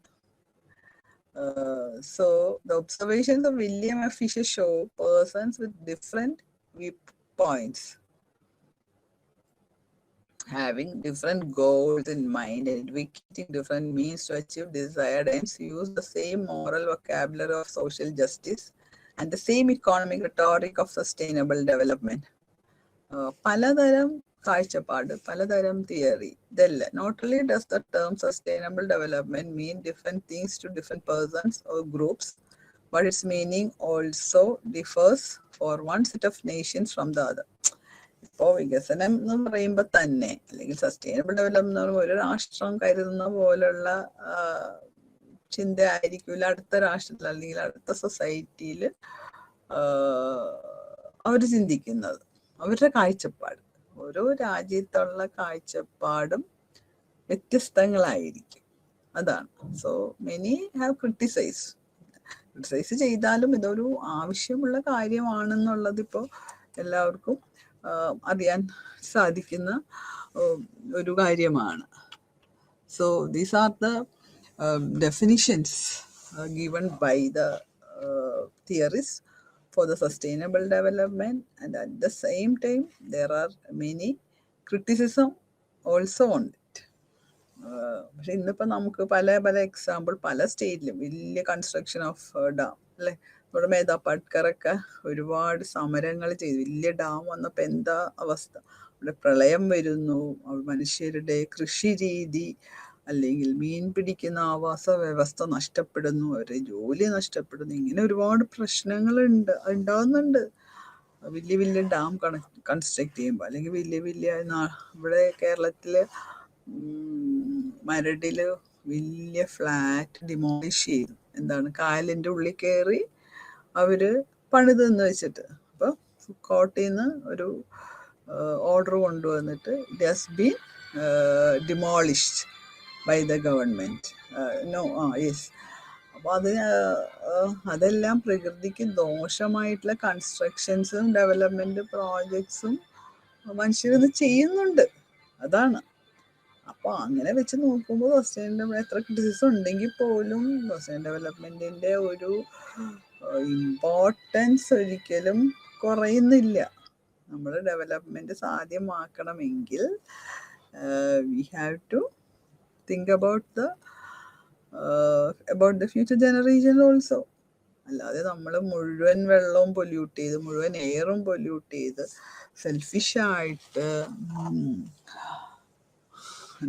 So the observations of William F. Fisher show persons with different viewpoints having different goals in mind and advocating different means to achieve desired aims, use the same moral vocabulary of social justice and the same economic rhetoric of sustainable development. പലതരം കാഴ്ചപ്പാട്, പലതരം theory, ഇതല്ല. Not only does the term sustainable development mean different things to different persons or groups, but its meaning also differs for one set of nations from the other. ഇപ്പോൾ വികസനം എന്ന് പറയുമ്പോൾ തന്നെ, അല്ലെങ്കിൽ സസ്റ്റൈനബിൾ ഡെവലപ്മെന്റ് എന്ന് പറയുമ്പോൾ ഒരു രാഷ്ട്രം കരുതുന്ന പോലുള്ള ചിന്ത ആയിരിക്കില്ല അടുത്ത രാഷ്ട്രത്തിൽ അല്ലെങ്കിൽ അടുത്ത സൊസൈറ്റിയിൽ അവർ ചിന്തിക്കുന്നത്. അവരുടെ കാഴ്ചപ്പാട്, ഓരോ രാജ്യത്തുള്ള കാഴ്ചപ്പാടും വ്യത്യസ്തങ്ങളായിരിക്കും. അതാണ്. സോ മെനി ഹാവ് ക്രിട്ടിസൈസ് ചെയ്താലും ഇതൊരു ആവശ്യമുള്ള കാര്യമാണെന്നുള്ളത് ഇപ്പോൾ എല്ലാവർക്കും അറിയാൻ സാധിക്കുന്ന ഒരു കാര്യമാണ്. So these are the definitions given by the theorists for the sustainable development, and at the same time there are many criticism also on it. പക്ഷെ ഇന്നിപ്പോൾ നമുക്ക് പല എക്സാമ്പിൾ പല സ്റ്റേറ്റിലും വലിയ കൺസ്ട്രക്ഷൻ ഓഫ് ഡാം അല്ലേ. നമ്മുടെ മേധാപാട്കറൊക്കെ ഒരുപാട് സമരങ്ങൾ ചെയ്തു. വലിയ ഡാം വന്നപ്പോൾ എന്താ അവസ്ഥ, അവിടെ പ്രളയം വരുന്നു, മനുഷ്യരുടെ കൃഷി രീതി അല്ലെങ്കിൽ മീൻ പിടിക്കുന്ന ആവാസ വ്യവസ്ഥ നഷ്ടപ്പെടുന്നു, അവരുടെ ജോലി നഷ്ടപ്പെടുന്നു. ഇങ്ങനെ ഒരുപാട് പ്രശ്നങ്ങൾ ഉണ്ടാകുന്നുണ്ട് വലിയ ഡാം കൺസ്ട്രക്ട് ചെയ്യുമ്പോൾ. അല്ലെങ്കിൽ വലിയ ഇവിടെ കേരളത്തില് മരടില് വലിയ ഫ്ലാറ്റ് ഡിമോളിഷ് ചെയ്തു. എന്താണ്, കായലിൻ്റെ ഉള്ളിൽ കയറി അവര് പണിതെന്ന് വെച്ചിട്ട്. അപ്പൊ കോട്ടയിൽ നിന്ന് ഒരു ഓർഡർ കൊണ്ടുവന്നിട്ട് it has been demolished by the government. Yes. അപ്പോൾ അതെല്ലാം പ്രകൃതിക്ക് ദോഷമായിട്ടുള്ള കൺസ്ട്രക്ഷൻസും ഡെവലപ്മെന്റ് പ്രോജക്ട്സും മനുഷ്യരിത് ചെയ്യുന്നുണ്ട്. അതാണ്. അപ്പോൾ അങ്ങനെ വെച്ച് നോക്കുമ്പോൾ സസ്റ്റൈനബിൾ എത്ര ക്രിറ്റിസിസം ഉണ്ടെങ്കിൽ പോലും സസ്റ്റൈനബിൾ ഡെവലപ്മെന്റിന്റെ ഒരു ഇമ്പോർട്ടൻസ് ഒരിക്കലും കുറയുന്നില്ല. നമ്മൾ development സാധ്യമാക്കണമെങ്കിൽ we have to think about the future generation also. അല്ലാതെ നമ്മൾ മുഴുവൻ വെള്ളവും പൊല്യൂട്ട് ചെയ്ത് മുഴുവൻ എയറും പൊല്യൂട്ട് ചെയ്ത് സെൽഫിഷായിട്ട്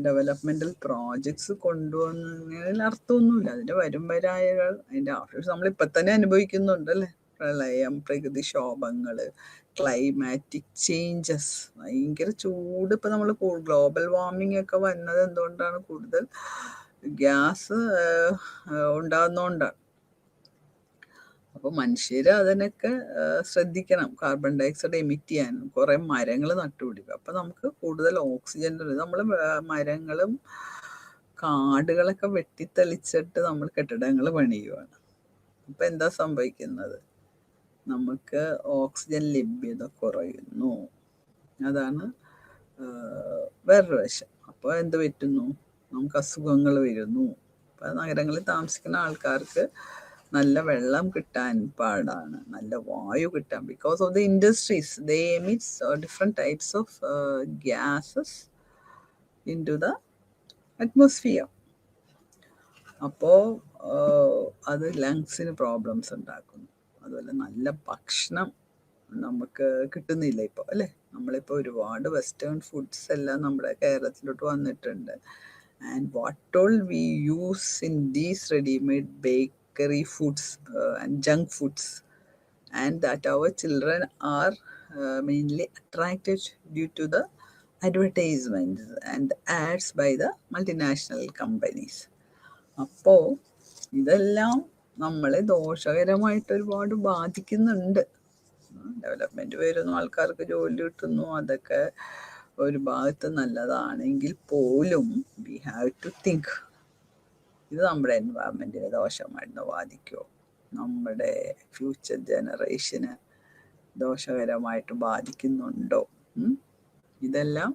ഡെവലപ്മെന്റൽ പ്രോജക്ട്സ് കൊണ്ടുവന്നതിൽ അർത്ഥമൊന്നുമില്ല. അതിന്റെ വരുംവരായകൾ, അതിന്റെ ആഫ്റ്റേഴ്സ് നമ്മളിപ്പോൾ തന്നെ അനുഭവിക്കുന്നുണ്ട് അല്ലേ. പ്രളയം, പ്രകൃതിക്ഷോഭങ്ങള്, ക്ലൈമാറ്റിക് ചേഞ്ചസ്, ഭയങ്കര ചൂട്. ഇപ്പൊ നമ്മൾ ഗ്ലോബൽ വാർമിംഗ് ഒക്കെ വന്നത് എന്തുകൊണ്ടാണ്? കൂടുതൽ ഗ്യാസ് ഉണ്ടാകുന്നോണ്ടാണ്. അപ്പൊ മനുഷ്യര് അതിനൊക്കെ ശ്രദ്ധിക്കണം. കാർബൺ ഡയോക്സൈഡ് എമിറ്റ് ചെയ്യാനും കുറെ മരങ്ങൾ നട്ടുപിടിക്കും. അപ്പൊ നമുക്ക് കൂടുതൽ ഓക്സിജൻ. നമ്മൾ മരങ്ങളും കാടുകളൊക്കെ വെട്ടിത്തെളിച്ചിട്ട് നമ്മൾ കെട്ടിടങ്ങൾ പണിയുവാണ്. അപ്പൊ എന്താ സംഭവിക്കുന്നത്? നമുക്ക് ഓക്സിജൻ ലഭ്യത കുറയുന്നു. അതാണ് വേറൊരു വശം. അപ്പോൾ എന്ത് പറ്റുന്നു? നമുക്ക് അസുഖങ്ങൾ വരുന്നു. അപ്പം നഗരങ്ങളിൽ താമസിക്കുന്ന ആൾക്കാർക്ക് നല്ല വെള്ളം കിട്ടാൻ പാടാണ്, നല്ല വായു കിട്ടാൻ. Because of the industries, they emits different types of gases into the atmosphere. അപ്പോൾ അത് ലങ്സിന് പ്രോബ്ലംസ് ഉണ്ടാക്കുന്നു. അതുപോലെ നല്ല ഭക്ഷണം നമുക്ക് കിട്ടുന്നില്ല ഇപ്പോൾ അല്ലേ. നമ്മളിപ്പോൾ ഒരുപാട് വെസ്റ്റേൺ ഫുഡ്സ് എല്ലാം നമ്മുടെ കേരളത്തിലോട്ട് വന്നിട്ടുണ്ട്. And what all we use in these readymade bakery foods and junk foods, and that our children are mainly attracted due to the advertisements and ads by the multinational companies. അപ്പോൾ ഇതെല്ലാം നമ്മളെ ദോഷകരമായിട്ട് ഒരുപാട് ബാധിക്കുന്നുണ്ട്. Development വരുന്നു, ആൾക്കാർക്ക് ജോലി കിട്ടുന്നു, അതൊക്കെ ഒരു ഭാഗത്ത് നല്ലതാണെങ്കിൽ പോലും വി ഹാവ് ടു തിങ്ക്, ഇത് നമ്മുടെ എൻവയറമെന്റിനെ ദോഷമായിട്ട് ബാധിക്കുമോ, നമ്മുടെ ഫ്യൂച്ചർ ജനറേഷന് ദോഷകരമായിട്ട് ബാധിക്കുന്നുണ്ടോ? ഇതെല്ലാം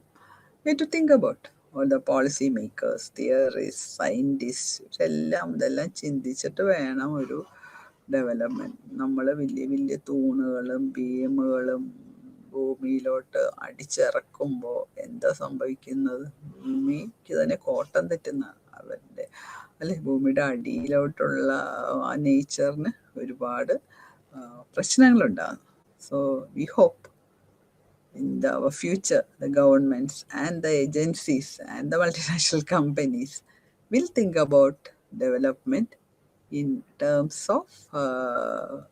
we to think about. All the policy makers, theorist, scientist എല്ലാം ഇതെല്ലാം ചിന്തിച്ചിട്ട് വേണം ഒരു ഡെവലപ്മെന്റ്. നമ്മൾ വലിയ തൂണുകളും ബീമുകളും ഭൂമിയിലോട്ട് അടിച്ചിറക്കുമ്പോൾ എന്താ സംഭവിക്കുന്നത്? ഭൂമിക്ക് തന്നെ കോട്ടം തെറ്റുന്ന അവരുടെ അല്ലെ, ഭൂമിയുടെ അടിയിലോട്ടുള്ള ആ നേച്ചറിന് ഒരുപാട് പ്രശ്നങ്ങളുണ്ടാകുന്നു. So we hope in our future, the governments and the agencies and the multinational companies will think about development in terms of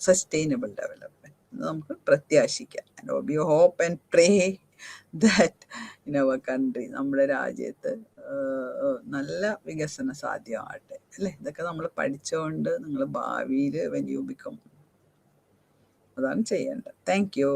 sustainable development. നമുക്ക് പ്രത്യാശിക്കാം. And we hope and pray that in our country, നമ്മുടെ രാജ്യത്ത് നല്ല വികസന സാധ്യമാകട്ടെ അല്ലേ. ഇതൊക്കെ നമ്മൾ പഠിച്ചുകൊണ്ട് നിങ്ങൾ ഭാവിയിൽ when you become അതാണ് ചെയ്യേണ്ടത്. Thank you.